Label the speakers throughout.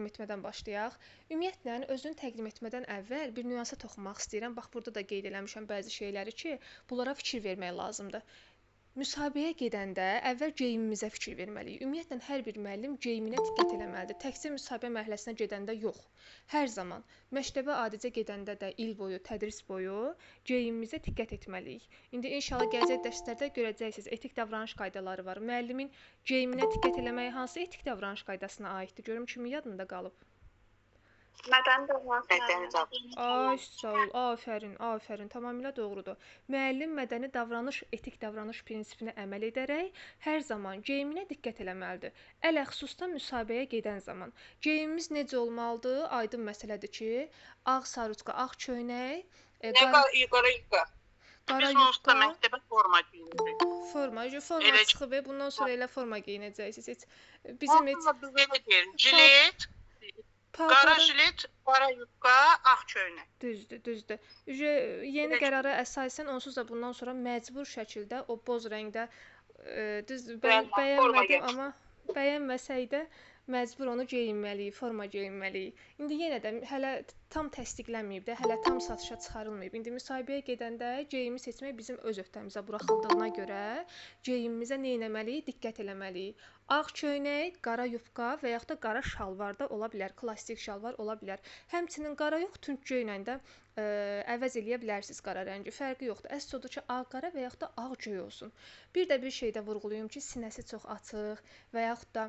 Speaker 1: təqdim etmədən başlayaq. Ümumiyyətlə, özünü təqdim etmədən əvvəl bir nüansa toxunmaq istəyirəm. Bax, burada da qeyd eləmişəm bəzi şeyləri ki, bunlara fikir vermək lazımdır. Müsahibəyə gedəndə əvvəl geyimimizə fikir verməliyik. Ümumiyyətlə, hər bir müəllim geyiminə diqqət eləməlidir. Təkcə müsahibə mərhələsinə gedəndə yox. Hər zaman məktəbə adicə gedəndə də il boyu, tədris boyu geyimimizə diqqət etməliyik. İndi inşallah gələcək dərslərdə görəcəksiniz, etik davranış qaydaları var. Müəllimin geyiminə diqqət eləməyi hansı etik davranış qaydasına aiddir? Görüm kimin yadında qalıb?
Speaker 2: Mədəni davranış.
Speaker 1: Ay, sağ ol, afərin, tamamilə doğrudur. Müəllim mədəni davranış, etik davranış prinsipinə əməl edərək hər zaman geyiminə diqqət eləməlidir. Ələxüsusda müsahibəyə gedən zaman. Geyimimiz necə olmalıdır? Aydın məsələdir ki, ağ saruçka, ağ köynək,
Speaker 3: qara yubka. Biz onsuz da məktəbə forma geyinirik.
Speaker 1: Forma çıxıb, bundan sonra elə forma geyinəcəksiniz. Bizim
Speaker 3: belə deyir, jilet, qara jilet, qara yubka, ağ köynək.
Speaker 1: Düzdür. Yeni qərara əsasən onsuz da bundan sonra məcbur şəkildə o boz rəngdə bəyənmədim, amma bəyənməsək də məcbur onu geyinməliyik, forma geyinməliyik. İndi yenə də hələ tam təsdiqlənməyib də, hələ tam satışa çıxarılmayıb. İndi müsahibəyə gedəndə geyimi seçmək bizim öz öhdəmizə buraxıldığına görə geyimimizə nə etməliyik? Diqqət eləməliyik. Ağ köynək, qara yubka və yaxud da qara şalvar da ola bilər, klassik şalvar ola bilər. Həmçinin qara yox, tünd göy də əvəz eləyə bilərsiniz qara rəngi. Fərqi yoxdur. Əsas odur ki, ağ-qara və yaxud da ağ-göy olsun. Bir də bir şey də vurğulayım ki, sinəsi çox açıq və yaxud da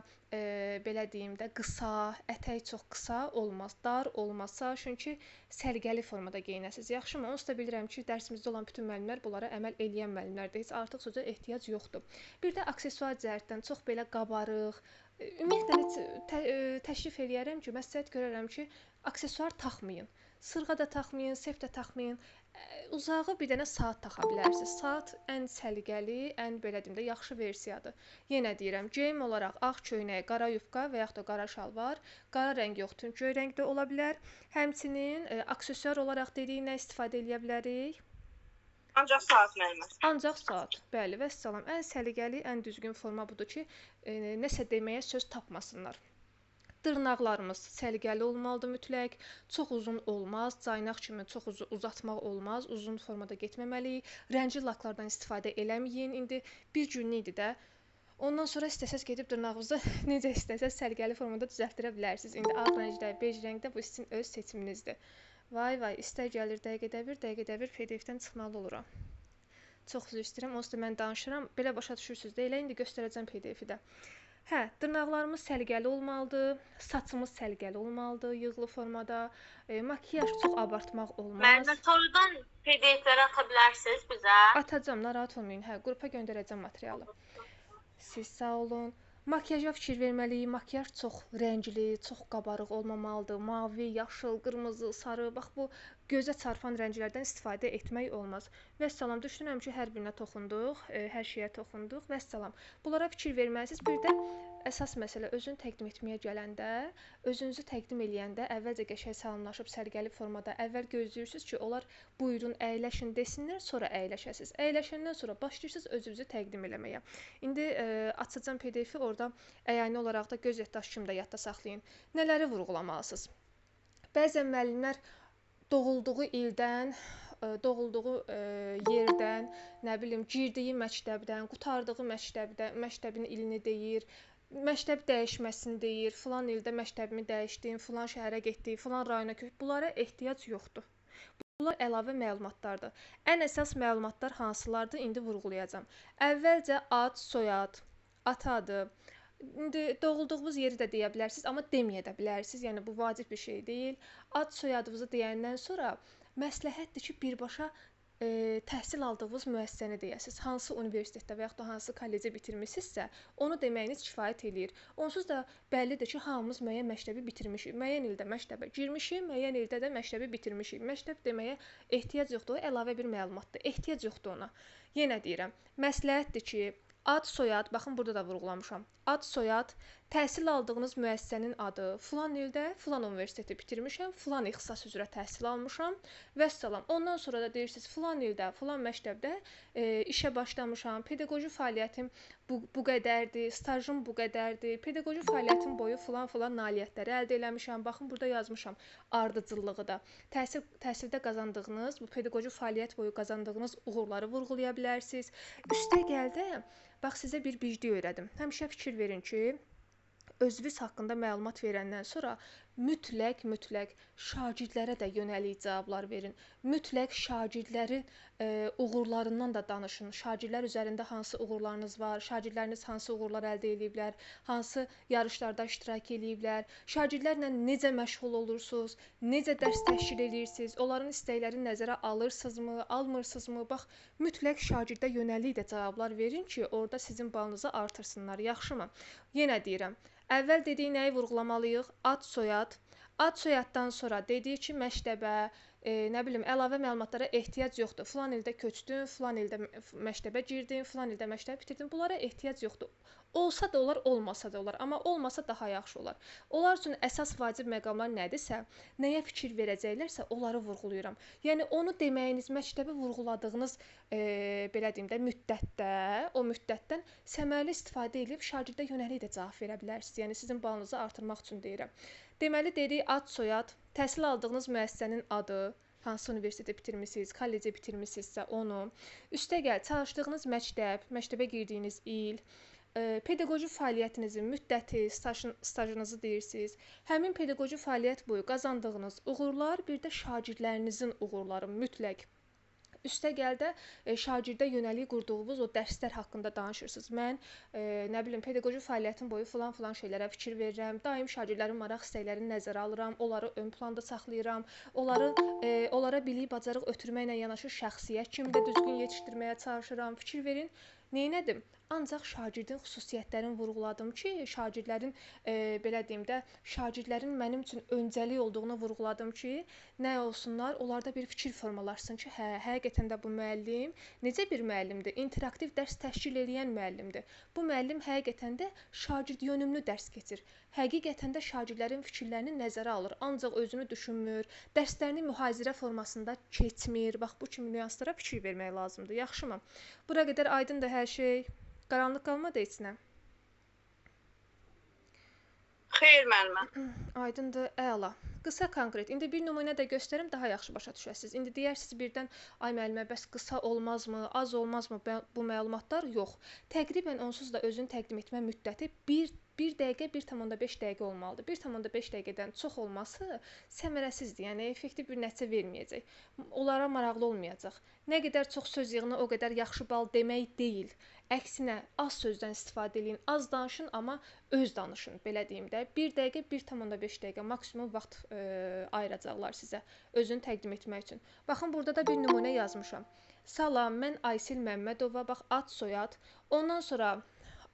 Speaker 1: belə deyim də qısa, ətəyi çox qısa olmaz, dar olmasa, çünki səliqəli formada geyinəsiniz. Yaxşımı? Onsuz da bilirəm ki, dərsimizdə olan bütün müəllimlər bunlara əməl eləyən müəllimlərdir. Heç artıq sözə ehtiyac yoxdur. Bir də aksesuar cəhətdən çox belə qabarıq, ümumiyyətlə təşrif eləyərəm ki, məsləhət görərəm ki, aksesuar taxmayın. Sırğa da taxmayın, sef də taxmayın. Uzağı bir dənə saat taxa bilərsiniz. Saat ən səliqəli, ən belə deyim də yaxşı versiyadır. Yenə deyirəm, geyim olaraq ağ köynək, qara yufka və yaxud da qara şalvar, qara rəng yox, tünd göy rəngdə ola bilər. Həmçinin aksesuar olaraq dediyi nə istifadə edə bilərik?
Speaker 3: Ancaq saat müəllimə.
Speaker 1: Ancaq saat. Bəli, vəssalam. Ən səliqəli, ən düzgün forma budur ki, nəsə deməyə söz tapmasınlar. Dırnaqlarımız səliqəli olmalıdır mütləq. Çox uzun olmaz, caynaq kimi çox uzatmaq olmaz. Uzun formada getməməliyik. Rəngli laklardan istifadə eləməyin. İndi bir günlük idi də. Ondan sonra istəsəz gedib dırnağınızı necə istəsəz səliqəli formada düzəltdirə bilərsiniz. İndi ağ rəngdə, bej rəngdə bu sizin öz seçiminizdir. Vay, istər gəlir dəqiqədə bir PDF-dən çıxmalı oluram. Çox üzr istəyirəm. Onsuz da mən danışıram. Belə başa düşürsünüz də. Elə indi göstərəcəm PDF-i də. Hə, dırnaqlarımız səliqəli olmalıdır, saçımız səliqəli olmalıdır, yığılı formada, makiyaj çox abartmaq olmaz.
Speaker 2: Müəllimə, sorudan PDF-ləri ata bilərsiniz bizə?
Speaker 1: Atacağam, narahat olmayın. Hə, qrupa göndərəcəm materialı. Siz sağ olun. Makiyaja fikir verməliyik. Makiyaj çox rəngli, çox qabarıq olmamalıdır. Mavi, yaşıl, qırmızı, sarı. Bax bu gözə çarpan rənglərdən istifadə etmək olmaz. Vəssalam, düşünürəm ki, hər birinə toxunduq, hər şeyə toxunduq. Vəssalam. Bunlara fikir verməlisiniz. Bir də əsas məsələ özünü təqdim etməyə gələndə, özünüzü təqdim eləyəndə əvvəlcə qəşəng salamlaşıb sərgəli formada əvvəl gözləyirsiniz ki, onlar buyurun əyləşin desinlər, sonra əyləşəsiniz. Əyləşəndən sonra başlayırsınız özünüzü təqdim eləməyə. İndi açacağım PDF-i, orada əyani olaraq da göz yaddaşı kimi də yadda saxlayın. Nələri vurğulamalısınız? Bəzən müəllimlər doğulduğu ildən, doğulduğu yerdən, nə bilim, girdiyi məktəbdən, qurtardığı məktəbin ilini deyir, məktəb dəyişməsini deyir, filan ildə məktəbimi dəyişdim, filan şəhərə getdim, filan rayona köçdüm. Bunlara ehtiyac yoxdur. Bunlar əlavə məlumatlardır. Ən əsas məlumatlar hansılardır? İndi vurğulayacağam. Əvvəlcə ad, soyad, ata adı. İndi doğulduğunuz yeri də deyə bilərsiniz, amma deməyə də bilərsiniz. Yəni bu vacib bir şey deyil. Ad, soyadınızı deyəndən sonra məsləhətdir ki, birbaşa təhsil aldığınız müəssisəni deyəsiniz. Hansı universitetdə və yaxud da hansı kolleci bitirmisinizsə, onu deməyiniz kifayət eləyir. Onsuz da bəllidir ki, hamımız müəyyən məktəbi bitirmişik. Müəyyən ildə məktəbə girmişik, müəyyən ildə də məktəbi bitirmişik. Məktəb deməyə ehtiyac yoxdur, o əlavə bir məlumatdır. Ehtiyac yoxdur ona. Yenə deyirəm, məsləhətdir ki, ad, soyad, baxın burada da vurğulamışam. Ad, soyad, Təhsil aldığınız müəssisənin adı, filan ildə filan universiteti bitirmişəm, filan ixtisas üzrə təhsil almışam, vəssalam. Ondan sonra da deyirsiniz, filan ildə, filan məktəbdə işə başlamışam, pedaqoji fəaliyyətim bu qədərdir, stajım bu qədərdir, pedaqoji fəaliyyətim boyu filan nailiyyətləri əldə eləmişəm. Baxın, burada yazmışam ardıcıllığı da. Təhsildə qazandığınız, bu pedaqoji fəaliyyət boyu qazandığınız uğurları vurğulaya bilərsiniz. Üstəgəl də, bax, sizə bir biclik öyrədim. Həmişə fikir verin ki, özünüz haqqında məlumat verəndən sonra mütləq şagirdlərə də yönəlik cavablar verin. Mütləq şagirdlərin uğurlarından da danışın. Şagirdlər üzərində hansı uğurlarınız var, şagirdləriniz hansı uğurlar əldə ediblər, hansı yarışlarda iştirak ediblər, şagirdlərlə necə məşğul olursunuz, necə dərs təşkil edirsiniz, onların istəklərini nəzərə alırsınızmı, almırsınızmı? Bax, mütləq şagirdə yönəlik də cavablar verin ki, orada sizin balınızı artırsınlar. Yaxşımı? Yenə deyirəm. Əvvəl dediyi nəyi vurğulamalıyıq? Ad, soyad. Ad, soyaddan sonra dediyi ki, məktəbə, nə bilim, əlavə məlumatlara ehtiyac yoxdur. Filan ildə köçdün, filan ildə məktəbə girdin, filan ildə məktəbə bitirdin. Bunlara ehtiyac yoxdur. Olsa da olar, olmasa da olar. Amma olmasa daha yaxşı olar. Onlar üçün əsas vacib məqamlar nədirsə, nəyə fikir verəcəklərsə, onları vurğulayıram. Yəni, onu deməyiniz, məktəbi vurğuladığınız, belə deyim də, müddətdə, o müddətdən səmərəli istifadə edib şagirdə yönəlik də cavab verə bilərsiniz. Yəni, sizin balınızı artırmaq üçün deyirəm. Deməli, dedik ad, soyad, təhsil aldığınız müəssisənin adı, hansı universiteti bitirmisiniz, kolleci bitirmisinizsə onu, üstəgəl çalışdığınız məktəb, məktəbə girdiyiniz il, pedaqoji fəaliyyətinizin müddəti, stajınızı deyirsiniz. Həmin pedaqoji fəaliyyət boyu qazandığınız uğurlar, bir də şagirdlərinizin uğurları mütləq. Üstəgəl də şagirdə yönəlik qurduğunuz o dərslər haqqında danışırsınız. Mən, nə bilim, pedaqoji fəaliyyətim boyu filan şeylərə fikir verirəm. Daim şagirdlərin maraq istəklərini nəzərə alıram, onları ön planda saxlayıram. Onlara bilik, bacarıq ötürməklə yanaşı şəxsiyyət kimi də düzgün yetişdirməyə çalışıram. Fikir verin. Neynədim? Ancaq şagirdin xüsusiyyətlərini vurğuladım ki, şagirdlərin, belə deyim də, şagirdlərin mənim üçün öncəlik olduğunu vurğuladım ki, nə olsunlar, onlarda bir fikir formalaşsın ki, həqiqətən də bu müəllim necə bir müəllimdir? İnteraktiv dərs təşkil edən müəllimdir. Bu müəllim həqiqətən də şagird yönümlü dərs keçir. Həqiqətən də şagirdlərin fikirlərini nəzərə alır, ancaq özünü düşünmür, dərslərini mühazirə formasında keçmir. Bax, bu kimi nüanslara fikir vermək lazımdır. Yaxşımı? Bura qədər aydındır hər şey. Qaranlıq qalmadı içinə.
Speaker 3: Xeyr, müəllimə.
Speaker 1: Aydındır, əla. Qısa, konkret. İndi bir nümunə də göstərim, daha yaxşı başa düşəsiniz. İndi deyərsiniz birdən, ay müəllimə, bəs qısa olmazmı, az olmazmı bu məlumatlar? Yox. Təqribən onsuz da özünü təqdim etmə müddəti 1 dəqiqə, 1,5 dəqiqə olmalıdır. 1,5 dəqiqədən çox olması səmərəsizdir, yəni effektiv bir nəticə verməyəcək. Onlara maraqlı olmayacaq. Nə qədər çox söz yığını, o qədər yaxşı bal demək deyil. Əksinə, az sözdən istifadə edin, az danışın, amma öz danışın, belə deyim də. 1 dəqiqə, 1,5 dəqiqə maksimum vaxt ayıracaqlar sizə özünü təqdim etmək üçün. Baxın, burada da bir nümunə yazmışam. Salam, mən Aysil Məmmədova, bax, ad, soyad. Ondan sonra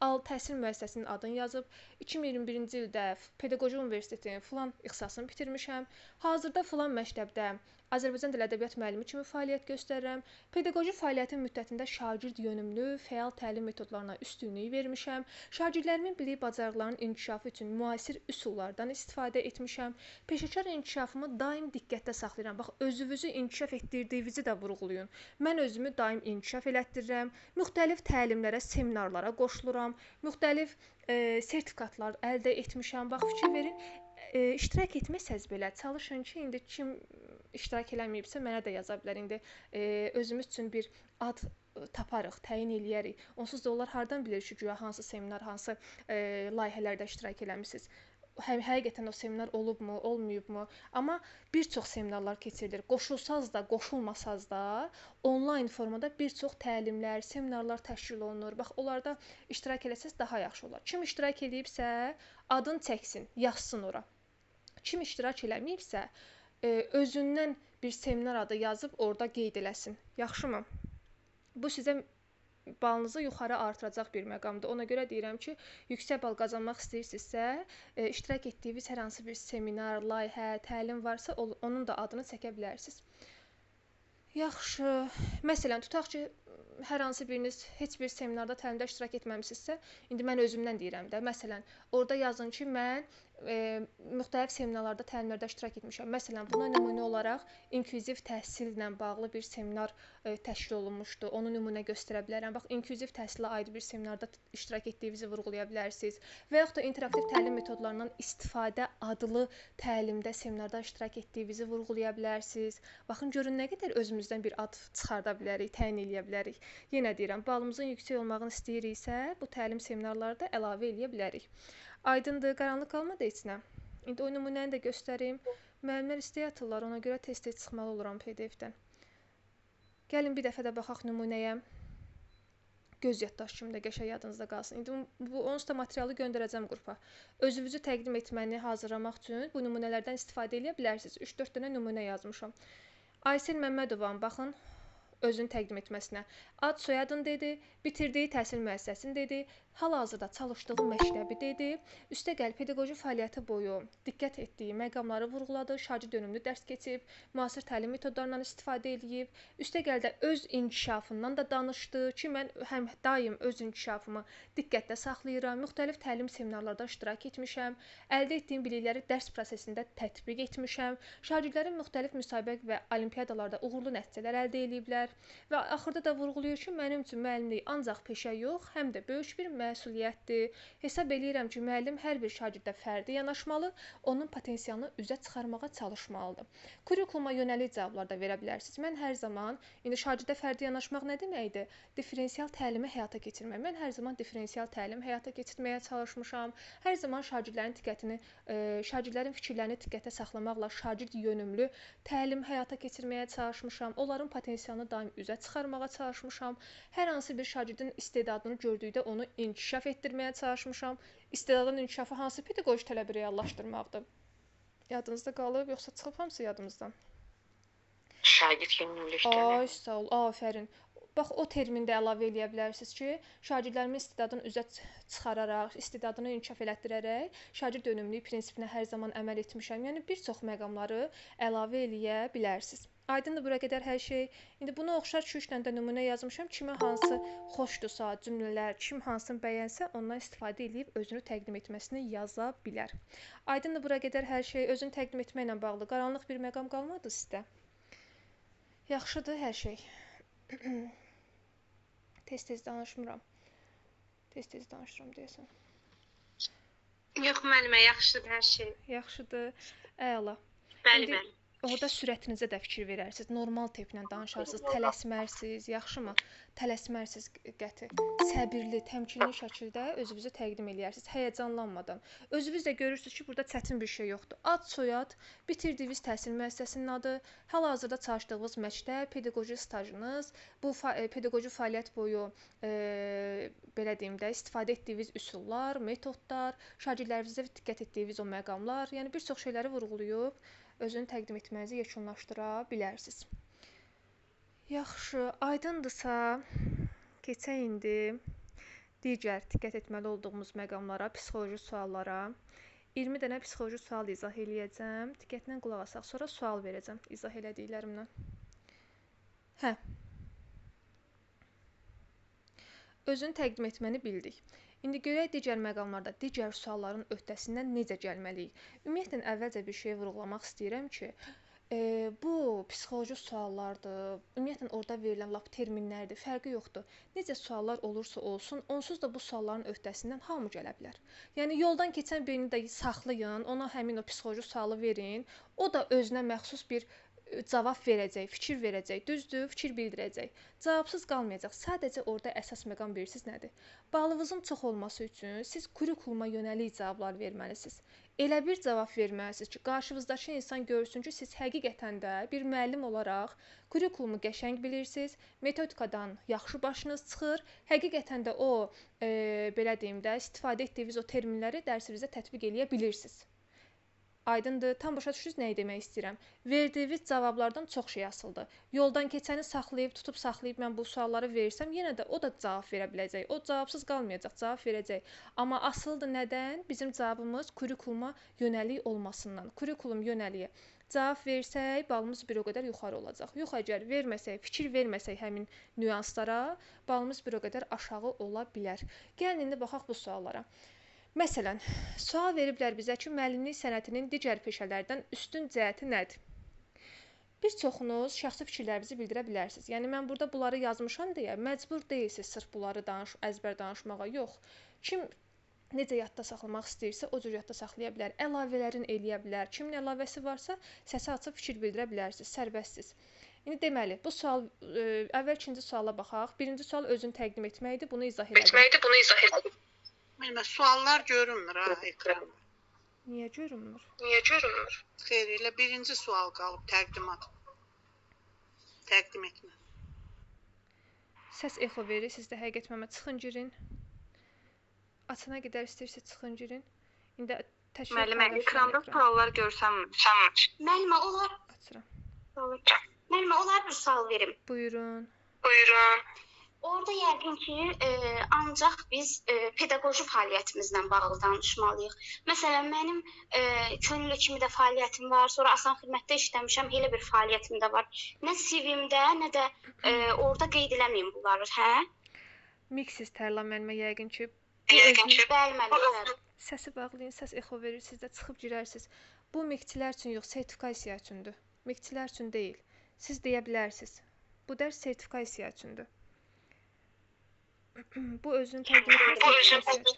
Speaker 1: təhsil müəssisəsinin adını yazıb, 2021-ci ildə Pedaqoji Universitetin filan ixtisasını bitirmişəm. Hazırda filan məktəbdə Azərbaycan dil ədəbiyyat müəllimi kimi fəaliyyət göstərirəm. Pedaqoji fəaliyyətin müddətində şagird yönümlü, fəal təlim metodlarına üstünlük vermişəm. Şagirdlərimin bilik bacarıqlarının inkişafı üçün müasir üsullardan istifadə etmişəm. Peşəkar inkişafımı daim diqqətdə saxlayıram. Bax, özünüzü inkişaf etdirdiyinizi də vurğulayın. Mən özümü daim inkişaf elətdirirəm. Müxtəlif təlimlərə, seminarlara qoşuluram. Müxtəlif sertifikatlar əldə etmişəm. Bax, fikir verin. İştirak etməsəz belə çalışın ki, indi kim iştirak eləməyibsə mənə də yaza bilər. İndi özümüz üçün bir ad taparıq, təyin eləyərik. Onsuz da onlar hardan bilir ki, güya hansı seminar, hansı layihələrdə iştirak eləmisiniz? Həqiqətən o seminar olubmu, olmayıbmı? Amma bir çox seminarlar keçirilir. Qoşulsaz da, qoşulmasaz da onlayn formada bir çox təlimlər, seminarlar təşkil olunur. Bax, onlarda iştirak eləsəz daha yaxşı olar. Kim iştirak edibsə, adını çəksin, yazsın ora. Kim iştirak eləməyibsə, özündən bir seminar adı yazıb orada qeyd eləsin. Yaxşımı? Bu sizə balınızı yuxarı artıracaq bir məqamdır. Ona görə deyirəm ki, yüksək bal qazanmaq istəyirsinizsə, iştirak etdiyiniz hər hansı bir seminar, layihə, təlim varsa, onun da adını çəkə bilərsiniz. Yaxşı. Məsələn, tutaq ki, hər hansı biriniz heç bir seminarda təlimdə iştirak etməmisinizsə, indi mən özümdən deyirəm də. Məsələn, orada yazın ki, mən müxtəlif seminarlarda, təlimlərdə iştirak etmişəm. Məsələn, buna nümunə olaraq inklüziv təhsillə bağlı bir seminar təşkil olunmuşdu. Onu nümunə göstərə bilərəm. Bax, inklüziv təhsilə aid bir seminarda iştirak etdiyinizi vurğulaya bilərsiniz. Və yaxud da interaktiv təlim metodlarından istifadə adlı təlimdə, seminarda iştirak etdiyinizi vurğulaya bilərsiniz. Baxın, görün nə qədər özümüzdən bir ad çıxarda bilərik, təyin eləyə bilərik. Yenə deyirəm, balımızın yüksək olmağını istəyiriksə, bu təlim seminarlarda əlavə eləyə bilərik. Aydındır, qaranlıq qalmadı içinə. İndi o nümunəni də göstərim. Müəllimlər istəyə atırlar, ona görə tez-tez çıxmalı oluram PDF-dən. Gəlin bir dəfə də baxaq nümunəyə. Göz yaddaşı kimi də qəşəng yadınızda qalsın. İndi bu onsuz da materialı göndərəcəm qrupa. Özünüzü təqdim etməni hazırlamaq üçün bu nümunələrdən istifadə edə bilərsiniz. 3-4 dənə nümunə yazmışam. Aysel Məmmədovanın baxın özünü təqdim etməsinə. Ad, soyadını dedi, bitirdiyi təhsil müəssisəsini dedi, hal-hazırda çalışdığı məktəbi dedi, üstəgəl pedaqoji fəaliyyəti boyu diqqət etdiyi məqamları vurğuladı, şagird önümlü dərs keçib, müasir təlim metodlarından istifadə edib, üstəgəl də öz inkişafından da danışdı ki, mən həm daim öz inkişafımı diqqətdə saxlayıram, müxtəlif təlim seminarlarda iştirak etmişəm, əldə etdiyim bilikləri dərs prosesində tətbiq etmişəm, şagirdlərin müxtəlif müsabiqə və olimpiyadalarda uğurlu nəticələr əldə ediblər və axırda da vurğulayır ki, mənim üçün müəllimlik ancaq peşə yox, həm də böyük bir məsuliyyətdir. Hesab eləyirəm ki, müəllim hər bir şagirdə fərdi yanaşmalı, onun potensialını üzə çıxarmağa çalışmalıdır. Kurikuluma yönəlik cavablar da verə bilərsiniz. Mən hər zaman, indi şagirdə fərdi yanaşmaq nə deməkdir? Diferensial təlimi həyata keçirmək. Mən hər zaman diferensial təlim həyata keçirməyə çalışmışam. Hər zaman şagirdlərin diqqətini, şagirdlərin fikirlərini diqqətə saxlamaqla şagird yönümlü təlim həyata keçirməyə çalışmışam. Onların potensialını daim üzə çıxarmağa çalışmışam. Hər hansı bir şagirdin istedadını gördükdə onu inkişaf etdirməyə çalışmışam. İstedadın inkişafı hansı pedaqoji tələbi reallaşdırmaqdır? Yadınızda qalıb, yoxsa çıxıb hamısı yadımızdan?
Speaker 3: Şagird yönümlü işləmə.
Speaker 1: Ay, sağ ol, afərin. Bax, o termini də əlavə eləyə bilərsiniz ki, şagirdlərimin istedadını üzə çıxararaq, istedadını inkişaf elətdirərək, şagird önümlülük prinsipinə hər zaman əməl etmişəm. Yəni, bir çox məqamları əlavə eləyə bilərsiniz. Aydındır bura qədər hər şey. İndi buna oxşar 2-3 dənə də nümunə yazmışam. Kimə hansı xoşdursa, cümlələr, kim hansını bəyənsə, ondan istifadə edib özünü təqdim etməsini yaza bilər. Aydındır bura qədər hər şey. Özünü təqdim etməklə bağlı qaranlıq bir məqam qalmadı sizdə. Yaxşıdır hər şey. Tez-tez danışmıram. Tez-tez danışıram deyəsən.
Speaker 2: Yox, müəllimə, yaxşıdır hər şey.
Speaker 1: Yaxşıdır. Əla.
Speaker 2: Bəli, bəli.
Speaker 1: Orada sürətinizə də fikir verərsiniz. Normal templə danışarsınız, tələsmərsiniz, yaxşımı? Tələsmərsiniz qəti. Səbirli, təmkinli şəkildə özünüzü təqdim eləyərsiniz, həyəcanlanmadan. Özünüz də görürsünüz ki, burada çətin bir şey yoxdur. Ad, soyad, bitirdiyiniz təhsil müəssisəsinin adı, hal-hazırda çalışdığınız məktəb, pedaqoji stajınız, bu pedaqoji fəaliyyət boyu belə deyim də, istifadə etdiyiniz üsullar, metodlar, şagirdlərinizə diqqət etdiyiniz o məqamlar, yəni bir çox şeyləri vurğulayıb özünü təqdim etmənizi yekunlaşdıra bilərsiniz. Yaxşı, aydındırsa, keçək indi digər diqqət etməli olduğumuz məqamlara, psixoloji suallara. 20 dənə psixoloji sual izah eləyəcəm. Diqqətlə qulaq asaq, sonra sual verəcəm izah elədiklərimlə. Özünü təqdim etməni bildik. İndi görək digər məqamlarda, digər sualların öhdəsindən necə gəlməliyik. Ümumiyyətlə, əvvəlcə bir şey vurğulamaq istəyirəm ki, bu psixoloji suallardır, ümumiyyətlə orada verilən lap terminlərdir, fərqi yoxdur. Necə suallar olursa olsun, onsuz da bu sualların öhdəsindən hamı gələ bilər. Yəni, yoldan keçən birini də saxlayın, ona həmin o psixoloji sualı verin, o da özünə məxsus bir cavab verəcək, fikir verəcək, düzdür, fikir bildirəcək. Cavabsız qalmayacaq. Sadəcə orada əsas məqam bilirsiniz nədir? Balınızın çox olması üçün siz kurikuluma yönəlik cavablar verməlisiniz. Elə bir cavab verməlisiniz ki, qarşınızdakı insan görsün ki, siz həqiqətən də bir müəllim olaraq kurikulumu qəşəng bilirsiniz, metodikadan yaxşı başınız çıxır, həqiqətən də o, belə deyim də, istifadə etdiyiniz o terminləri dərsinizə tətbiq eləyə bilirsiniz. Aydındır, tam başa düşdünüz nəyi demək istəyirəm. Verdiyiniz cavablardan çox şey asılıdır. Yoldan keçəni saxlayıb mən bu sualları verirsəm, yenə də o da cavab verə biləcək. O cavabsız qalmayacaq, cavab verəcək. Amma asılıdır nədən? Bizim cavabımız kurikuluma yönəlik olmasından. Kurikulum yönəliyə cavab versək, balımız bir o qədər yuxarı olacaq. Yox, əgər verməsək, fikir verməsək həmin nüanslara, balımız bir o qədər aşağı ola bilər. Gəlin indi baxaq bu suallara. Məsələn, sual veriblər bizə ki, müəllimlik sənətinin digər peşələrdən üstün cəhəti nədir? Bir çoxunuz şəxsi fikirlərinizi bildirə bilərsiniz. Yəni mən burada bunları yazmışam deyə məcbur deyilsiniz sırf bunları əzbər danışmağa. Yox. Kim necə yadda saxlamaq istəyirsə, o cür yadda saxlaya bilər. Əlavələrin eləyə bilər. Kimin əlavəsi varsa, səsi açıb fikir bildirə bilərsiniz. Sərbəstsiz. İndi deməli, bu sual əvvəl ikinci suala baxaq. Birinci sual özünü təqdim etməkdir. Bunu izah edin.
Speaker 3: Bilmə, suallar görünmür ha ekranda.
Speaker 1: Niyə görünmür?
Speaker 3: Xeyr, elə birinci sual qalıb təqdimat. Təqdim etmə.
Speaker 1: Səs exo verir. Siz də həqiqətməmə çıxın girin. Açana qədər istəyirsiniz çıxın girin. İndi təşkil
Speaker 2: Müəllimə, ekranda suallar görsənmir. Müəllimə,
Speaker 1: açıram.
Speaker 2: olar bir sual verim.
Speaker 1: Buyurun.
Speaker 2: Orada yəqin ki, ancaq biz pedaqoji fəaliyyətimizlə bağlı danışmalıyıq. Məsələn, mənim könüllü kimi də fəaliyyətim var, sonra asan xidmətdə işləmişəm, elə bir fəaliyyətim də var. Nə CV-mdə, nə də orada qeyd eləməyim bunları, hə?
Speaker 1: Miksiz Tərlan müəllimə yəqin ki.
Speaker 2: Bəli, müəllimə.
Speaker 1: Səsi bağlayın, səs exo verir, siz də çıxıb girərsiniz. Bu miktilər üçün yox, sertifikasiya üçündür. Miktilər üçün deyil. Siz deyə bilərsiniz. Bu dərs sertifikasiya üçündür. Bu özünü təqdim edir.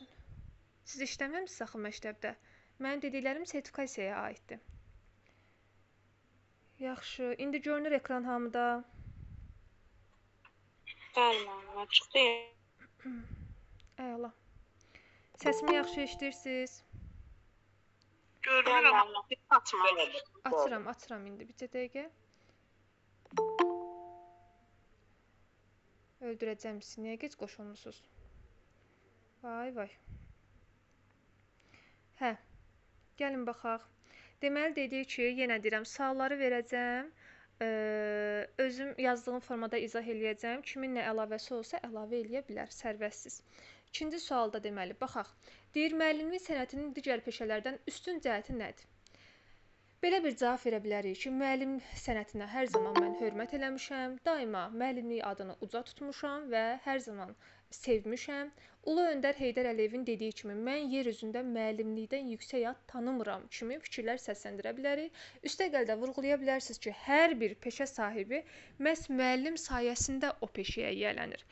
Speaker 1: Siz işləməmisiniz axı məktəbdə. Mənim dediklərim sertifikasiyaya aiddir. Yaxşı, indi görünür ekran hamıda.
Speaker 2: Bəli, müəllimə, çıxdı.
Speaker 1: Əla. Səsimi yaxşı eşidirsiniz?
Speaker 3: Görünür amma açma.
Speaker 1: Açıram indi bir dəqiqə. Öldürəcəm sizi. Niyə gec qoşulmusunuz? Vay. Hə. Gəlin baxaq. Deməli dedik ki, yenə deyirəm, sualları verəcəm. Özüm yazdığım formada izah eləyəcəm. Kimin nə əlavəsi olsa əlavə eləyə bilər, sərbəstsiz. İkinci sualda deməli, baxaq. Deyir, müəllimlik sənətinin digər peşələrdən üstün cəhəti nədir? Belə bir cavab verə bilərik ki, müəllim sənətinə hər zaman mən hörmət eləmişəm, daima müəllimlik adını uca tutmuşam və hər zaman sevmişəm. Ulu Öndər Heydər Əliyevin dediyi kimi, mən yer üzündə müəllimlikdən yüksək ad tanımıram kimi fikirlər səsləndirə bilərik. Üstəgəl də vurğulaya bilərsiniz ki, hər bir peşə sahibi məhz müəllim sayəsində o peşəyə yiyələnir.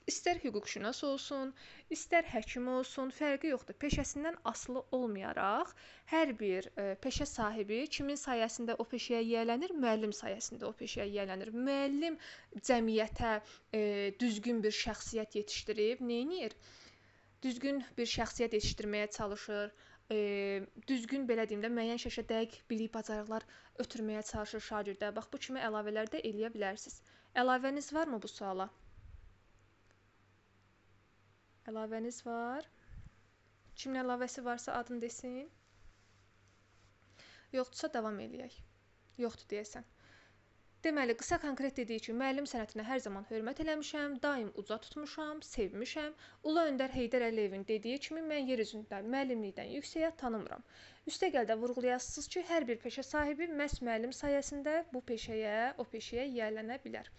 Speaker 1: İstər hüquqşünas olsun, istər həkim olsun, fərqi yoxdur. Peşəsindən asılı olmayaraq, hər bir peşə sahibi kimin sayəsində o peşəyə yiyələnir? Müəllim sayəsində o peşəyə yiyələnir. Müəllim cəmiyyətə düzgün bir şəxsiyyət yetişdirib, neynir? Düzgün bir şəxsiyyət yetişdirməyə çalışır, düzgün belə deyim də müəyyən şəkildə dəqiq bilik bacarıqlar ötürməyə çalışır şagirdə. Bax, bu kimi əlavələr də eləyə bilərsiniz. Əlavəniz varmı bu suala? Əlavəniz var. Kimin əlavəsi varsa adını desin. Yoxdursa davam eləyək. Yoxdur deyəsən. Deməli, qısa konkret dedik ki, müəllim sənətinə hər zaman hörmət eləmişəm, daim uca tutmuşam, sevmişəm. Ulu Öndər Heydər Əliyevin dediyi kimi, mən yer üzündə müəllimlikdən yüksək ad tanımıram. Üstəgəl də vurğulayasınız ki, hər bir peşə sahibi məhz müəllim sayəsində bu peşəyə, o peşəyə yiyələnə bilər.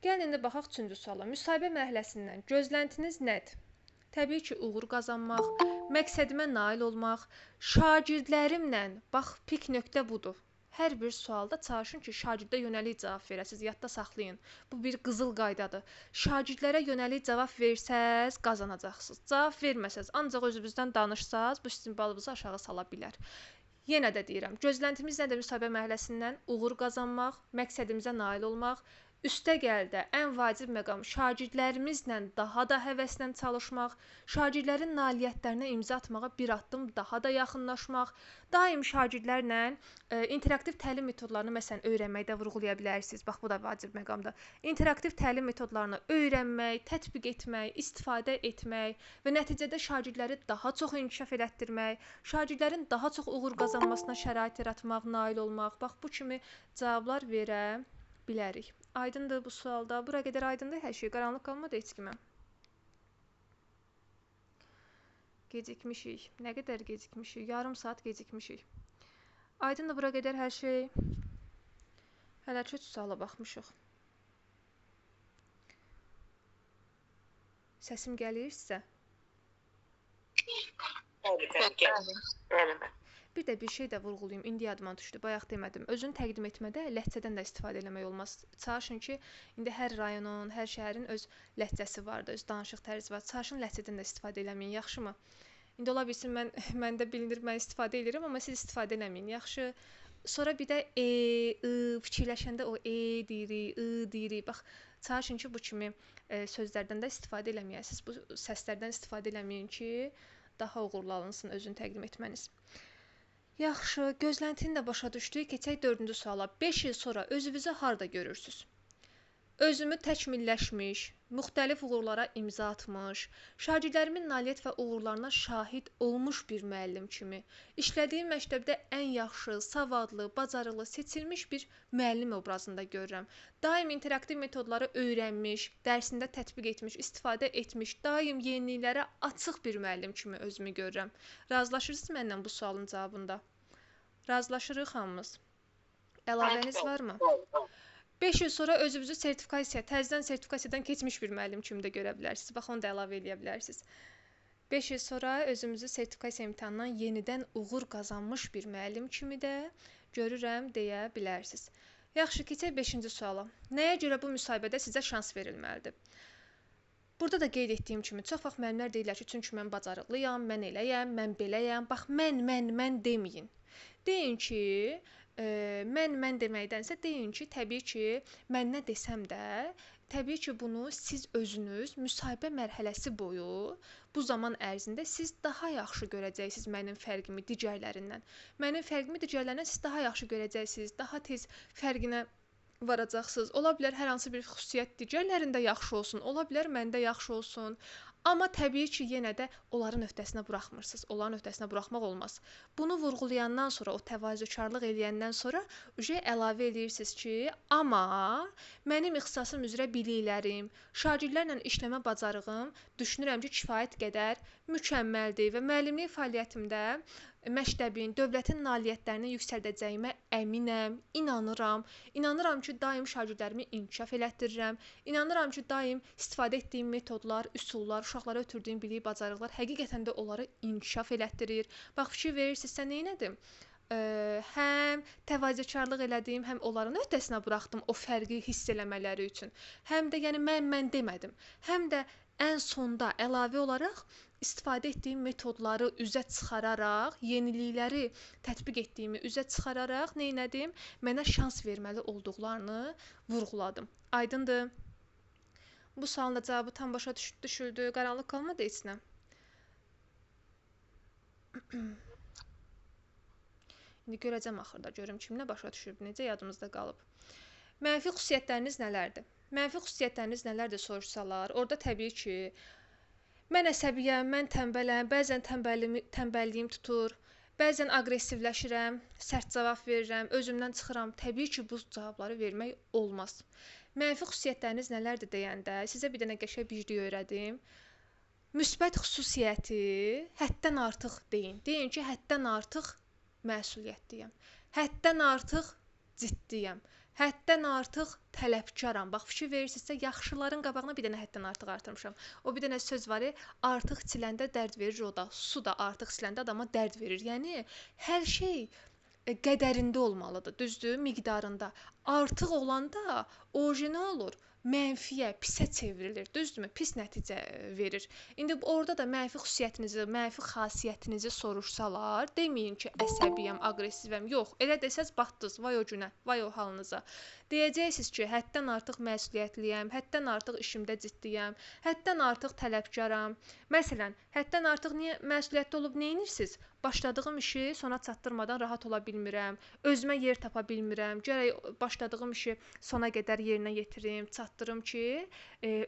Speaker 1: Gəlin indi baxaq üçüncü suala. Müsahibə mərhələsindən gözləntiniz nədir? Təbii ki, uğur qazanmaq, məqsədimə nail olmaq, şagirdlərimlə, bax, pik nöqtə budur. Hər bir sualda çalışın ki, şagirdə yönəlik cavab verəsiniz, yadda saxlayın. Bu bir qızıl qaydadır. Şagirdlərə yönəlik cavab versəz, qazanacaqsınız. Cavab verməsəz, ancaq özünüzdən danışsaz, bu sizin balınızı aşağı sala bilər. Yenə də deyirəm, gözləntimiz nədir müsahibə mərhələsindən? Uğur qazanmaq, məqsədimizə nail olmaq, Üstəgəldə ən vacib məqam şagirdlərimizlə daha da həvəslə çalışmaq, şagirdlərin nailiyyətlərinə imza atmağa bir addım daha da yaxınlaşmaq, daim şagirdlərlə interaktiv təlim metodlarını məsələn öyrənməkdə vurğulaya bilərsiniz. Bax bu da vacib məqamdır. İnteraktiv təlim metodlarını öyrənmək, tətbiq etmək, istifadə etmək və nəticədə şagirdləri daha çox inkişaf elətdirmək, şagirdlərin daha çox uğur qazanmasına şərait yaratmaq, nail olmaq. Bax bu kimi cavablar verə bilərik. Aydındır bu sualda. Bura qədər aydındır hər şey. Qaranlıq qalmadı heç kimə. Gecikmişik. Nə qədər gecikmişik? Yarım saat gecikmişik. Aydındır bura qədər hər şey. Hələ 3 suala baxmışıq. Səsim gəlir sizə?
Speaker 3: Bəli.
Speaker 1: Bir də bir şey də vurğulayım. İndi yadıma düşdü. Bayaq demədim. Özünü təqdim etmədə ləhcədən də istifadə etmək olmaz. Çalışın ki, indi hər rayonun, hər şəhərin öz ləhcəsi vardır, öz danışıq tərzi var. Çalışın ləhcədən də istifadə eləməyin, yaxşımı? İndi ola bilsin məndə bilinir, mən istifadə edirəm, amma siz istifadə eləməyin. Yaxşı. Sonra bir də fikirləşəndə o deyirik, deyirik. Bax, çalışın ki, bu kimi sözlərdən də istifadə eləməyəsiniz. Bu səslərdən istifadə eləməyin ki, daha uğurlu alınsın özünü təqdim etməniz. Yaxşı, gözləntini də başa düşdük. Keçək 4-cü suala. 5 il sonra özünüzü harda görürsüz? Özümü təkmilləşmiş, müxtəlif uğurlara imza atmış, şagirdlərimin nailiyyət və uğurlarına şahid olmuş bir müəllim kimi, işlədiyim məktəbdə ən yaxşı, savadlı, bacarıqlı, seçilmiş bir müəllim obrazında görürəm. Daim interaktiv metodları öyrənmiş, dərsində tətbiq etmiş, istifadə etmiş, daim yeniliklərə açıq bir müəllim kimi özümü görürəm. Razılaşırsınız mənimlə bu sualın cavabında? Razılaşırıq hamımız. Əlavəniz varmı? 5 il sonra özünüzü təzədən sertifikasiyadan keçmiş bir müəllim kimi də görə bilərsiniz. Bax, onu da əlavə edə bilərsiniz. 5 il sonra özümüzü sertifikasiya imtahanından yenidən uğur qazanmış bir müəllim kimi də görürəm deyə bilərsiniz. Yaxşı, keçək 5-ci suala. Nəyə görə bu müsahibədə sizə şans verilməlidir? Burada da qeyd etdiyim kimi çox vaxt müəllimlər deyirlər ki, çünki mən bacarıqlıyam, mən eləyəm, mən beləyəm. Bax, mən deməyin. Deyin ki, mən deməkdənsə deyin ki, təbii ki, mən nə desəm də, təbii ki, bunu siz özünüz müsahibə mərhələsi boyu bu zaman ərzində siz daha yaxşı görəcəksiniz mənim fərqimi digərlərindən. Mənim fərqimi digərlərindən siz daha yaxşı görəcəksiniz, daha tez fərqinə varacaqsınız. Ola bilər hər hansı bir xüsusiyyət digərlərində yaxşı olsun, ola bilər məndə yaxşı olsun. Amma təbii ki, yenə də onların öhdəsinə buraxmırsınız. Onların öhdəsinə buraxmaq olmaz. Bunu vurğulayandan sonra, o təvazökarlıq eləyəndən sonra əlavə edirsiniz ki, amma mənim ixtisasım üzrə biliklərim, şagirdlərlə işləmə bacarığım düşünürəm ki, kifayət qədər mükəmməldir və müəllimlik fəaliyyətimdə məktəbin, dövlətin nailiyyətlərini yüksəldəcəyimə əminəm, inanıram. İnanıram ki, daim şagirdlərimi inkişaf elətdirirəm. İnanıram ki, daim istifadə etdiyim metodlar, üsullar, uşaqlara ötürdüyüm bilik, bacarıqlar həqiqətən də onları inkişaf elətdirir. Bax, fikir verirsinizsə nə etdim? Həm təvazökarlıq elədiyim, həm onların öhdəsinə buraxdım o fərqi hiss eləmələri üçün. Həm də yəni mən demədim. Həm də ən sonda əlavə olaraq istifadə etdiyim metodları üzə çıxararaq, yenilikləri tətbiq etdiyimi üzə çıxararaq nə etdim? Mənə şans verməli olduqlarını vurğuladım. Aydındır? Bu sualın da cavabı tam başa düşüldü. Qaranlıq qalmadı heç nə. İndi görəcəm axırda, görüm kim nə başa düşüb, necə yadımızda qalıb. Mənfi xüsusiyyətləriniz nələrdir? Mənfi xüsusiyyətləriniz nələrdir soruşsalar, orada təbii ki, mən əsəbiyəm, mən tənbələm, bəzən tənbəlliyim tutur, bəzən aqressivləşirəm, sərt cavab verirəm, özümdən çıxıram. Təbii ki, bu cavabları vermək olmaz. Mənfi xüsusiyyətləriniz nələrdir deyəndə, sizə bir dənə qəşəng bir şey öyrədim. Müsbət xüsusiyyəti həddən artıq deyin. Deyin ki, həddən artıq məsuliyyətliyəm. Həddən artıq ciddiyəm. Həddən artıq tələbkaram. Bax, fikir verirsinizsə, yaxşıların qabağına bir dənə həddən artıq artırmışam. O bir dənə söz var, artıq içiləndə dərd verir o da. Su da artıq içiləndə adama dərd verir. Yəni, hər şey qədərində olmalıdır, düzdür, miqdarında. Artıq olanda oje nə olur? mənfiyə, pisə çevrilir, düzdürmü? Pis nəticə verir. İndi orada da mənfi xüsusiyyətinizi, mənfi xasiyyətinizi soruşsalar, deməyin ki, əsəbiyəm, aqressivəm. Yox, elə desəz batdınız, vay o günə, vay o halınıza. Deyəcəksiniz ki, həddən artıq məsuliyyətliyəm, həddən artıq işimdə ciddiyəm, həddən artıq tələbkaram. Məsələn, həddən artıq niyə məsuliyyətli olub nə edirsiniz? Başladığım işi sona çatdırmadan rahat ola bilmirəm, özümə yer tapa bilmirəm, gərək başladığım işi sona qədər yerinə yetirim, çatdırım ki,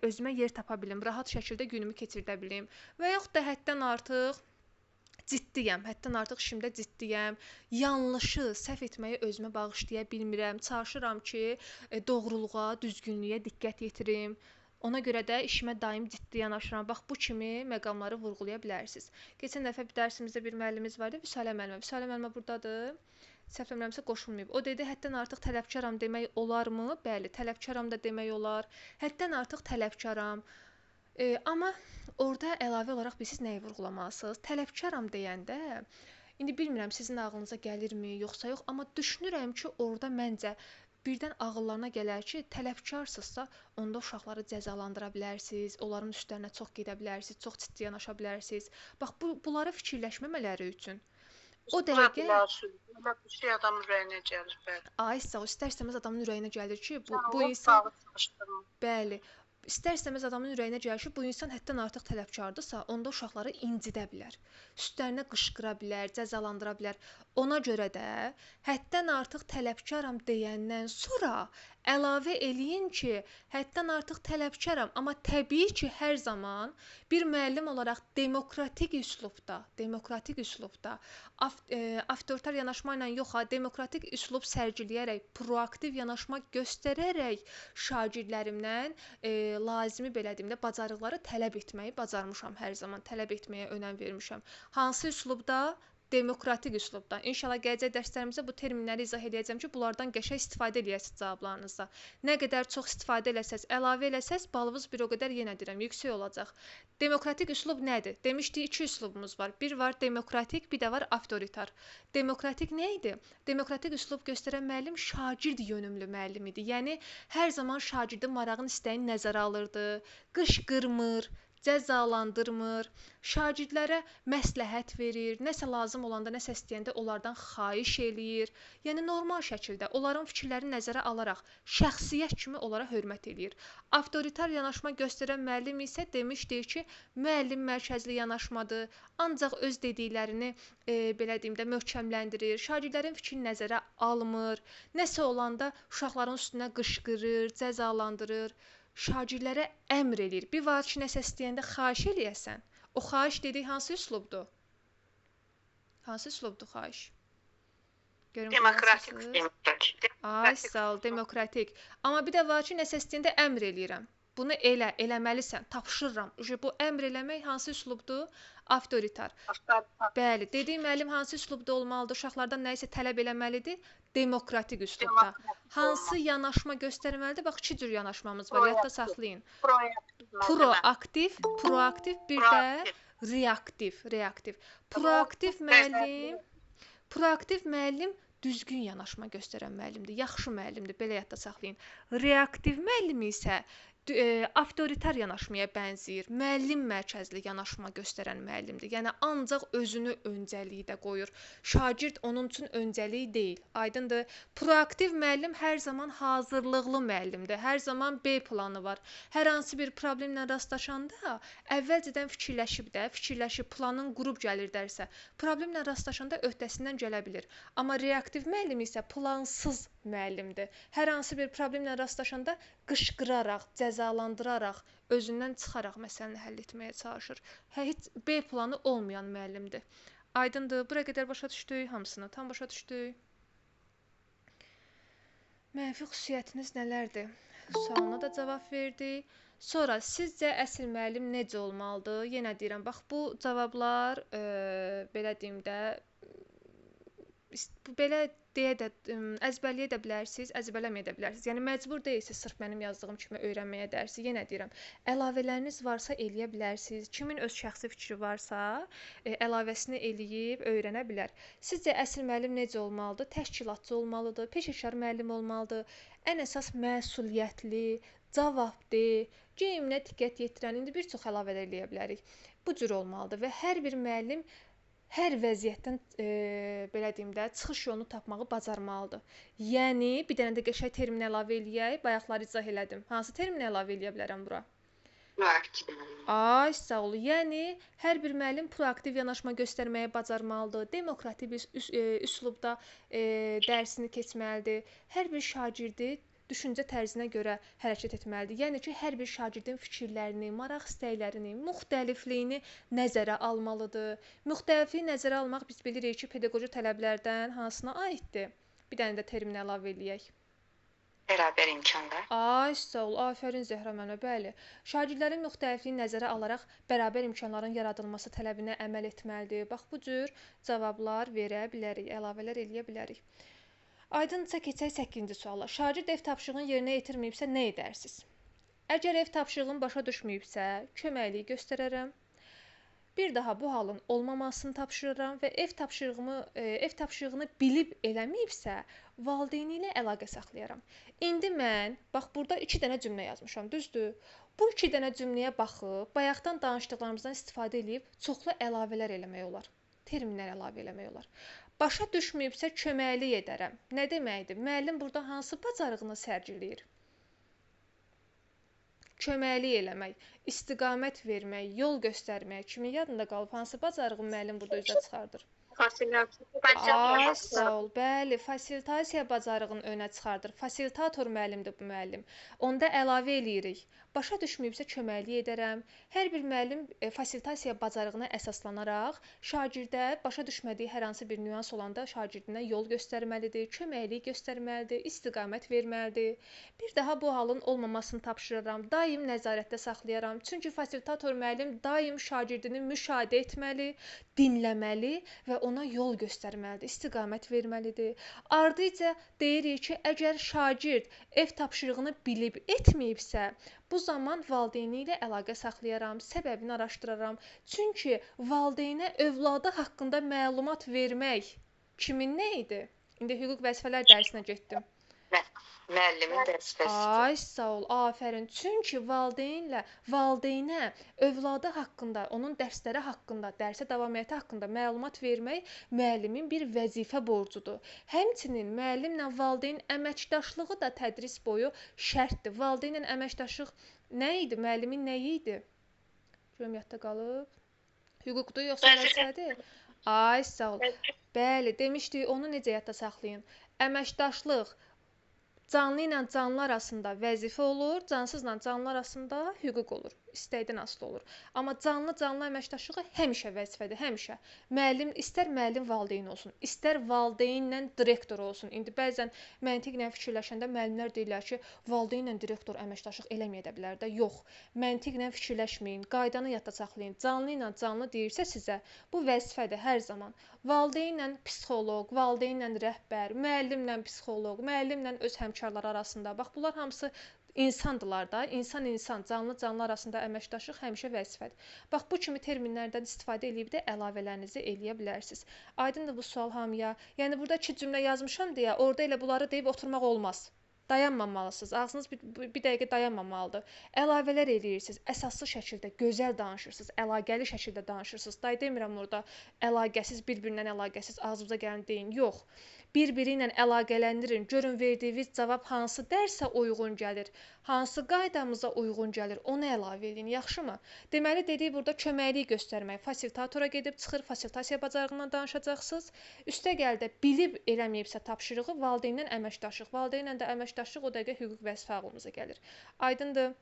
Speaker 1: özümə yer tapa bilim, rahat şəkildə günümü keçirdə bilim. Və yaxud da həddən artıq ciddiyəm, həddən artıq işimdə ciddiyəm, yanlışı, səhv etməyi özümə bağışlaya bilmirəm, çalışıram ki, doğruluğa, düzgünlüyə diqqət yetirim. Ona görə də işimə daim ciddi yanaşıram. Bax, bu kimi məqamları vurğulaya bilərsiniz. Keçən dəfə bir dərsimizdə bir müəllimimiz var idi, Vüsalə müəllimə. Vüsalə müəllimə burdadır. Səhv eləmirəmsə qoşulmayıb. O dedi, həddən artıq tələbkaram demək olarmı? Bəli, tələbkaram da demək olar. Həddən artıq tələbkaram. Amma orada əlavə olaraq siz nəyi vurğulamalısınız? Tələbkaram deyəndə, indi bilmirəm sizin ağlınıza gəlirmi, yoxsa yox, amma düşünürəm ki, orada məncə birdən ağıllarına gələr ki, tələbkarsınızsa, onda uşaqları cəzalandıra bilərsiniz, onların üstlərinə çox gedə bilərsiniz, çox ciddi yanaşa bilərsiniz. Bax, bunları fikirləşməmələri üçün o dəqiqə
Speaker 3: elə bir şey adamın ürəyinə gəlir, bəli.
Speaker 1: Ay, sağ ol, istər-istəməz adamın ürəyinə gəlir ki, bu insan bəli, istər-istəməz adamın ürəyinə gəlir ki, bu insan həddən artıq tələbkardırsa, onda uşaqları incidə bilər, üstlərinə qışqıra bilər, cəzalandıra bilər. Ona görə də həddən artıq tələbkaram deyəndən sonra əlavə eləyin ki, həddən artıq tələbkaram, amma təbii ki, hər zaman bir müəllim olaraq demokratik üslubda, avtoritar yanaşma ilə yox, demokratik üslub sərgiləyərək, proaktiv yanaşma göstərərək şagirdlərimdən lazımi belə deyim də bacarıqları tələb etməyi bacarmışam hər zaman, tələb etməyə önəm vermişəm. Hansı üslubda? Demokratik üslubda. İnşallah gələcək dərslərimizdə bu terminləri izah edəcəm ki, bunlardan qəşəng istifadə edəsiniz cavablarınızda. Nə qədər çox istifadə eləsəz, əlavə eləsəz, balınız bir o qədər yenə deyirəm, yüksək olacaq. Demokratik üslub nədir? Demişdik, iki üslubumuz var. Bir var demokratik, bir də var avtoritar. Demokratik nə idi? Demokratik üslub göstərən müəllim şagird yönümlü müəllim idi. Yəni hər zaman şagirdin marağını, istəyini nəzərə alırdı, qışqırmır, cəzalandırmır, şagirdlərə məsləhət verir, nəsə lazım olanda, nəsə istəyəndə onlardan xahiş eləyir. Yəni normal şəkildə onların fikirlərini nəzərə alaraq şəxsiyyət kimi onlara hörmət eləyir. Avtoritar yanaşma göstərən müəllim isə demişdik ki, müəllim mərkəzli yanaşmadır, ancaq öz dediklərini belə deyim də möhkəmləndirir, şagirdlərin fikrini nəzərə almır, nəsə olanda uşaqların üstünə qışqırır, cəzalandırır. Şagirdlərə əmr eləyir. Bir var ki, nəsə istəyəndə xahiş eləyəsən. O xahiş dedik hansı üslubdur? Hansı üslubdur xahiş?
Speaker 3: Demokratik.
Speaker 1: Ay, sağ ol, demokratik. Amma bir də var ki, nəsə istəyəndə əmr eləyirəm. Bunu eləməlisən, tapşırıram. Bu əmr eləmək hansı üslubdur? Avtoritar. Bəli, dediyim müəllim hansı üslubda olmalıdır? Uşaqlardan nə isə tələb eləməlidir? Demokratik üslubda. Hansı yanaşma göstərməlidir? Bax, iki cür yanaşmamız var, yadda saxlayın. Proaktiv, bir də reaktiv. Proaktiv müəllim düzgün yanaşma göstərən müəllimdir, yaxşı müəllimdir, belə yadda saxlayın. Reaktiv müəllim isə avtoritar yanaşmaya bənzəyir, müəllim mərkəzli yanaşma göstərən müəllimdir. Yəni ancaq özünü öncəlikdə qoyur. Şagird onun üçün öncəlik deyil. Aydındır? Proaktiv müəllim hər zaman hazırlıqlı müəllimdir. Hər zaman B planı var. Hər hansı bir problemlə rastlaşanda əvvəlcədən fikirləşib planın qurub gəlir dərsə, problemlə rastlaşanda öhdəsindən gələ bilir. Amma reaktiv müəllim isə plansız müəllimdir. Hər hansı bir problemlə rastlaşanda qışqıraraq, cəzalandıraraq, özündən çıxaraq məsələni həll etməyə çalışır. Heç B planı olmayan müəllimdir. Aydındır? Bura qədər başa düşdük hamısını. Tam başa düşdük. Mənfi xüsusiyyətiniz nələrdir? Sualına da cavab verdik. Sonra sizcə əsl müəllim necə olmalıdır? Yenə deyirəm, bax bu cavablar belə deyim də belə deyə də əzbərləyə də bilərsiniz, əzbərləməyə də bilərsiniz. Yəni məcbur deyilsiniz sırf mənim yazdığım kimi öyrənməyə dərsi. Yenə deyirəm, əlavələriniz varsa eləyə bilərsiniz. Kimin öz şəxsi fikri varsa, əlavəsini eləyib öyrənə bilər. Sizcə əsl müəllim necə olmalıdır? Təşkilatçı olmalıdır, peşəkar müəllim olmalıdır. Ən əsas məsuliyyətli, cavabdeh, geyiminə diqqət yetirən, indi bir çox əlavələr eləyə bilərik. Bu cür olmalıdır və hər bir müəllim hər vəziyyətdən belə deyim də, çıxış yolunu tapmağı bacarmalıdır. Yəni bir dənə də qəşəng termin əlavə eləyək, bayaqları izah elədim. Hansı termin əlavə eləyə bilərəm bura?
Speaker 3: Proaktiv.
Speaker 1: Ay, sağ ol. Yəni hər bir müəllim proaktiv yanaşma göstərməyə bacarmalıdır. Demokratik üslubda dərsini keçməlidir. Hər bir şagirdi düşüncə tərzinə görə hərəkət etməlidir. Yəni ki, hər bir şagirdin fikirlərini, maraq istəklərini, müxtəlifliyini nəzərə almalıdır. Müxtəlifliyi nəzərə almaq biz bilirik ki, pedaqoji tələblərdən hansına aiddir? Bir dənə də termin əlavə eləyək.
Speaker 3: Bərabər imkanlar.
Speaker 1: Ay, sağ ol. Afərin Zəhra mənə. Bəli. Şagirdlərin müxtəlifliyini nəzərə alaraq bərabər imkanların yaradılması tələbinə əməl etməlidir. Bax bu cür cavablar verə bilərik, əlavələr eləyə bilərik. Aydınca keçək 8-ci suala. Şagird ev tapşırığını yerinə yetirməyibsə nə edərsiniz? Əgər ev tapşırığını başa düşməyibsə, köməklik göstərərəm. Bir daha bu halın olmamasını tapşırıram və ev tapşırığını bilib eləməyibsə, valideyni ilə əlaqə saxlayaram. İndi mən bax burada 2 dənə cümlə yazmışam, düzdür? Bu 2 dənə cümləyə baxıb, bayaqdan danışdıqlarımızdan istifadə edib çoxlu əlavələr eləmək olar. Terminlər əlavə eləmək olar. Başa düşməyibsə köməklik edərəm. Nə deməkdir? Müəllim burada hansı bacarığını sərgiləyir? Köməklik eləmək, istiqamət vermək, yol göstərmək. Kimin yadında qalıb? Hansı bacarığı müəllim burada üzə çıxardır?
Speaker 3: Fasilitasiya.
Speaker 1: Sağ ol. Bəli, fasilitasiya bacarığını önə çıxardır. Fasilitator müəllimdir bu müəllim. Onda əlavə eləyirik. Başa düşməyibsə köməklik edərəm. Hər bir müəllim fasilitasiya bacarığına əsaslanaraq şagirdə başa düşmədiyi hər hansı bir nüans olanda şagirdinə yol göstərməlidir, köməklik göstərməlidir, istiqamət verməlidir. Bir daha bu halın olmamasını tapşırıram. Daim nəzarətdə saxlayaram. Çünki fasilitator müəllim daim şagirdini müşahidə etməli, dinləməli və ona yol göstərməlidir, istiqamət verməlidir. Ardıca deyirik ki, əgər şagird ev tapşırığını bilib etməyibsə, bu zaman valideyni ilə əlaqə saxlayaram, səbəbini araşdıraram. Çünki valideynə övladı haqqında məlumat vermək kimin nə idi? İndi hüquq vəzifələr dərsinə getdim.
Speaker 3: Müəllimin vəzifəsi.
Speaker 1: Ay, sağ ol, afərin. Çünki valideynə övladı haqqında, onun dərsləri haqqında, dərsə davamiyyəti haqqında məlumat vermək müəllimin bir vəzifə borcudur. Həmçinin müəllimlə valideyn əməkdaşlığı da tədris boyu şərtdir. Valideynlə əməkdaşlıq nə idi? Müəllimin nəyi idi? Görüm yadda qalıb. Hüquqdur yoxsa vəzifədir? Ay, sağ ol. Bəli, demişdik, onu necə yadda saxlayın? Əməkdaşlıq canlı ilə canlı arasında vəzifə olur, cansızla canlı arasında hüquq olur. İstəkdən asılı olur. Amma canlı əməkdaşlığı həmişə vəzifədir, həmişə. Müəllim istər müəllim valideyn olsun, istər valideynlə direktor olsun. İndi bəzən məntiqlə fikirləşəndə müəllimlər deyirlər ki, valideynlə direktor əməkdaşlıq eləməyə də bilər də. Yox. Məntiqlə fikirləşməyin, qaydanı yadda saxlayın. Canlı ilə canlı deyirsə sizə, bu vəzifədir hər zaman. Valideynlə psixoloq, valideynlə rəhbər, müəllimlə psixoloq, müəllimlə öz həmkarları arasında. Bax, bunlar hamısı İnsandılar da, insan, canlı arasında əməkdaşlıq həmişə vəzifədir. Bax, bu kimi terminlərdən istifadə edib də əlavələrinizi eləyə bilərsiniz. Aydındır bu sual hamıya? Yəni, burada 2 cümlə yazmışam deyə, orada elə bunları deyib oturmaq olmaz. Dayanmamalısınız, ağzınız bir dəqiqə dayanmamalıdır. Əlavələr eləyirsiniz, əsaslı şəkildə, gözəl danışırsınız, əlaqəli şəkildə danışırsınız. Day demirəm orada əlaqəsiz, bir-birindən əlaqəsiz, ağzınıza gələn deyin, yox. Bir-biri ilə əlaqələndirin, görün verdiyiniz cavab hansı dərsə uyğun gəlir, hansı qaydamıza uyğun gəlir, onu əlavə edin, yaxşımı? Deməli, dedik burada köməklik göstərmək, fasilitatora gedib çıxır, fasilitasiya bacarığından danışacaqsınız. Üstəgəl də bilib eləməyibsə tapşırığı valideynlə əməkdaşlıq, valideynlə də əməkdaşlıq o dəqiqə hüquq vəzifə ağlımıza gəlir. Aydındır?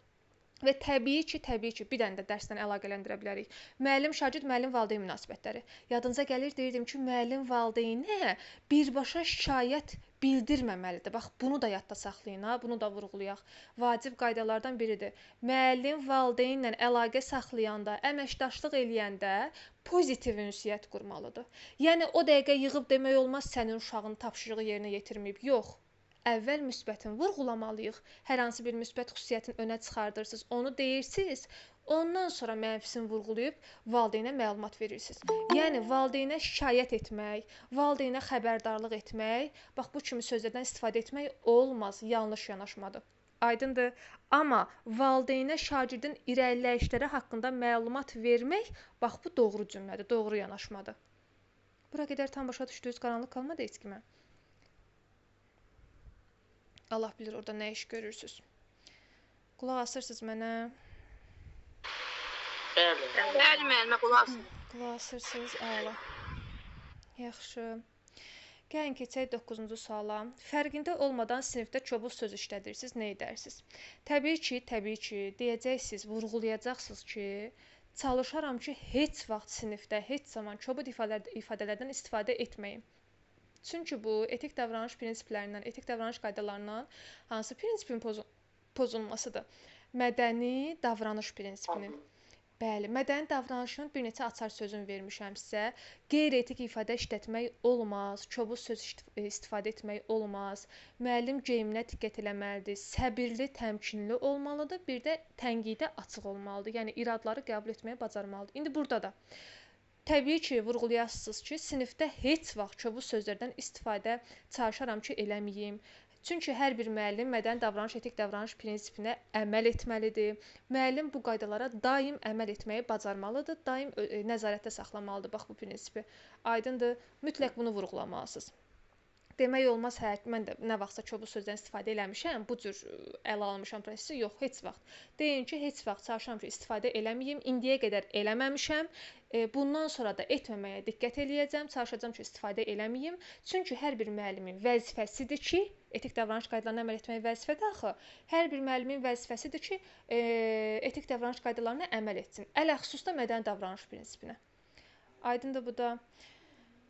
Speaker 1: Və təbii ki, bir dənə də dərsdən əlaqələndirə bilərik. Müəllim-şagird, müəllim-valideyn münasibətləri. Yadınıza gəlir, deyirdim ki, müəllim-valideynə birbaşa şikayət bildirməməlidir. Bax, bunu da yadda saxlayın, bunu da vurğulayaq. Vacib qaydalardan biridir. Müəllim-valideynlə əlaqə saxlayanda, əməkdaşlıq eləyəndə pozitiv ünsiyyət qurmalıdır. Yəni, o dəqiqə yığıb demək olmaz, sənin uşağın tapşırığı yerinə yetirməyib. Yox. Əvvəl müsbətini vurğulamalıyıq. Hər hansı bir müsbət xüsusiyyətini önə çıxardırsınız, onu deyirsiniz, ondan sonra mənfisini vurğulayıb valideynə məlumat verirsiniz. Yəni, valideynə şikayət etmək, valideynə xəbərdarlıq etmək, bax, bu kimi sözlərdən istifadə etmək olmaz, yanlış yanaşmadır. Aydındır. Amma valideynə şagirdin irəliləyişləri haqqında məlumat vermək, bax bu doğru cümlədir, doğru yanaşmadır. Bura qədər tam başa düşdünüz, qaranlıq qalmadı heç kimə. Allah bilir orada nə iş görürsüz. Qulaq asırsınız mənə?
Speaker 3: Bəli.
Speaker 2: Bəli, müəllimə qulaq asın.
Speaker 1: Qulaq asırsınız, əla. Yaxşı. Gəlin keçək 9-cu suala. Fərqində olmadan sinifdə çobul söz işlədirsiniz, nə edərsiniz? Təbii ki, deyəcəksiniz, vurğulayacaqsınız ki, çalışaram ki, heç vaxt sinifdə, heç zaman çobul ifadələrdən istifadə etməyin. Çünki bu etik davranış prinsiplərindən, etik davranış qaydalarından hansı prinsipin pozulmasıdır? Mədəni davranış prinsipinin. Bəli, mədəni davranışın bir neçə açar sözün vermişəm sizə. Qeyri-etik ifadə işlətmək olmaz, çobul söz istifadə etmək olmaz. Müəllim geyiminə diqqət eləməlidir, səbirli, təmkinli olmalıdır, bir də tənqidə açıq olmalıdır. Yəni iradları qəbul etməyi bacarmalıdır. İndi burada da təbii ki, vurğulayasınız ki, sinifdə heç vaxt çobul sözlərdən istifadə çalışaram ki, eləməyim. Çünki hər bir müəllim mədəni davranış, etik davranış prinsipinə əməl etməlidir. Müəllim bu qaydalara daim əməl etməyi bacarmalıdır, daim nəzarətdə saxlamalıdır bax bu prinsipi. Aydındır, mütləq bunu vurğulamalısınız. Demək olmaz, hə, mən də nə vaxtsa çobul sözdən istifadə eləmişəm, bu cür ələ almışam prosesi, yox, heç vaxt. Deyin ki, heç vaxt çalışıram ki, istifadə eləməyim, indiyə qədər eləməmişəm, bundan sonra da etməməyə diqqət eləyəcəm, çalışacağam ki, istifadə eləməyim. Çünki hər bir müəllimin vəzifəsidir ki, etik davranış qaydalarına əməl etmək vəzifədir axı. Hər bir müəllimin vəzifəsidir ki, etik davranış qaydalarına əməl etsin. Ələxüsus da mədəni davranış prinsipinə. Aydındır bu da.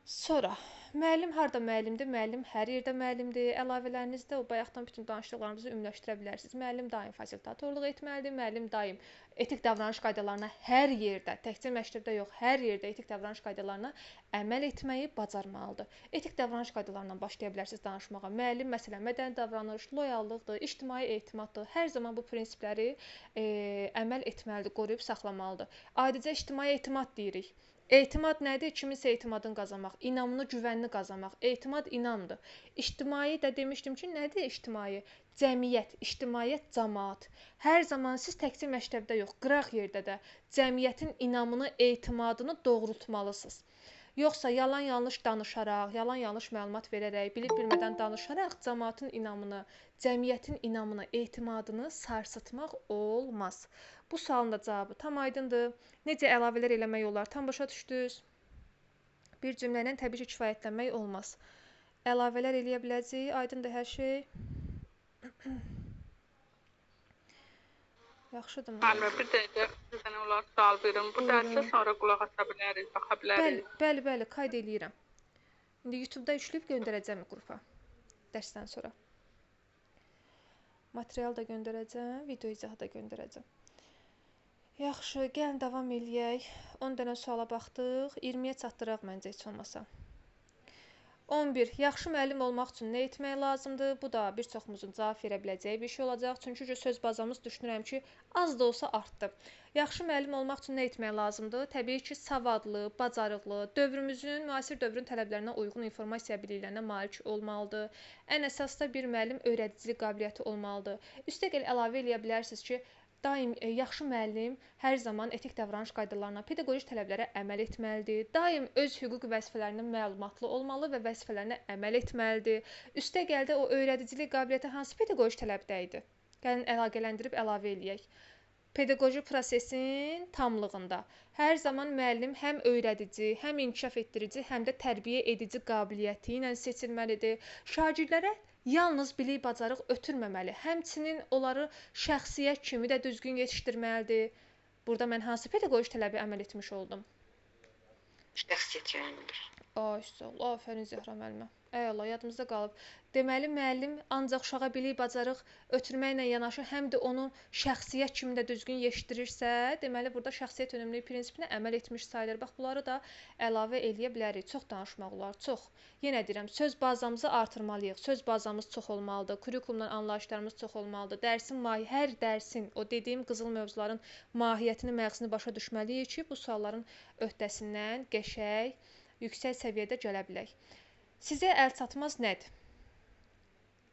Speaker 1: Sonra, müəllim harda müəllimdir? Müəllim hər yerdə müəllimdir. Əlavələrinizdə o bayaqdan bütün danışdıqlarımızı ümumiləşdirə bilərsiniz. Müəllim daim fasilitatorluq etməlidir. Müəllim daim etik davranış qaydalarına hər yerdə, təkcə məktəbdə yox, hər yerdə etik davranış qaydalarına əməl etməyi bacarmalıdır. Etik davranış qaydalarından başlaya bilərsiniz danışmağa. Müəllim məsələn mədəni davranış, loyallıqdır, ictimai etimaddır. Hər zaman bu prinsipləri əməl etməlidir, qoruyub saxlamalıdır. Adicə ictimai etimad deyirik. Etimad nədir? Kiminsə etimadını qazanmaq, inamını, güvənini qazanmaq. Etimad inamdır. İctimai də demişdim ki, nədir ictimai? Cəmiyyət, ictimaiyyət, cəmaət. Hər zaman siz təkcə məktəbdə yox, qıraq yerdə də cəmiyyətin inamını, etimadını doğrultmalısınız. Yoxsa yalan-yanlış danışaraq, yalan-yanlış məlumat verərək, bilib-bilmədən danışaraq cəmaətin inamını, cəmiyyətin inamını, etimadını sarsıtmaq olmaz. Bu sualın da cavabı tam aydındır. Necə əlavələr eləmək olar? Tam başa düşdünüz? Bir cümlə ilə təbii ki, kifayətlənmək olmaz. Əlavələr eləyə biləcəyik. Aydındır hər şey. Yaxşıdırmı?
Speaker 3: Müəllimə, bir dənə olar sual verin. Bu dərsə sonra qulaq asa bilərik, baxa bilərik.
Speaker 1: Bəli, qayd eləyirəm. İndi YouTube-da yükləyib göndərəcəm qrupa. Dərsdən sonra. Material da göndərəcəm, video izahı da göndərəcəm. Yaxşı, gəlin davam eləyək. 10 dənə suala baxdıq. 20-yə çatdıraq məncə heç olmasa. 11. Yaxşı müəllim olmaq üçün nə etmək lazımdır? Bu da bir çoxumuzun cavab verə biləcəyi bir şey olacaq. Çünki söz bazamız düşünürəm ki, az da olsa artdı. Yaxşı müəllim olmaq üçün nə etmək lazımdır? Təbii ki, savadlı, bacarıqlı, dövrümüzün, müasir dövrün tələblərinə uyğun informasiya biliklərinə malik olmalıdır. Ən əsas da bir müəllim öyrədicilik qabiliyyəti olmalıdır. Üstəgəl əlavə eləyə bilərsiniz ki, daim yaxşı müəllim hər zaman etik davranış qaydalarına, pedaqoji tələblərə əməl etməlidir. Daim öz hüquq vəzifələrindən məlumatlı olmalı və vəzifələrinə əməl etməlidir. Üstəgəl də o öyrədicilik qabiliyyəti hansı pedaqoji tələbdə idi? Gəlin əlaqələndirib əlavə eləyək. Pedaqoji prosesin tamlığında hər zaman müəllim həm öyrədici, həm inkişaf etdirici, həm də tərbiyə edici qabiliyyəti ilə seçilməlidir. Şagirdlərə yalnız bilik, bacarıq ötürməməli, həmçinin onları şəxsiyyət kimi də düzgün yetişdirməlidir. Burada mən hansı pedaqoji tələbə əməl etmiş oldum?
Speaker 3: Şəxsiyyət yönümdür.
Speaker 1: Ay, sağ ol, afərin Zəhra müəllimə. Əla, yadımızda qalıb. Deməli, müəllim ancaq uşağa bilik, bacarıq ötürməklə yanaşı, həm də onu şəxsiyyət kimi də düzgün yetişdirirsə, deməli, burada şəxsiyyət önəmli prinsipinə əməl etmiş sayılır. Bax, bunları da əlavə eləyə bilərik. Çox danışmaq olar, çox. Yenə deyirəm, söz bazamızı artırmalıyıq. Söz bazamız çox olmalıdır. Kurikulumdan anlayışlarımız çox olmalıdır. Hər dərsin, o dediyim qızıl mövzuların mahiyyətini, məğzini başa düşməliyik ki, bu sualların öhdəsindən qəşəng, yüksək səviyyədə gələ bilək. Sizə əlçatmaz nədir?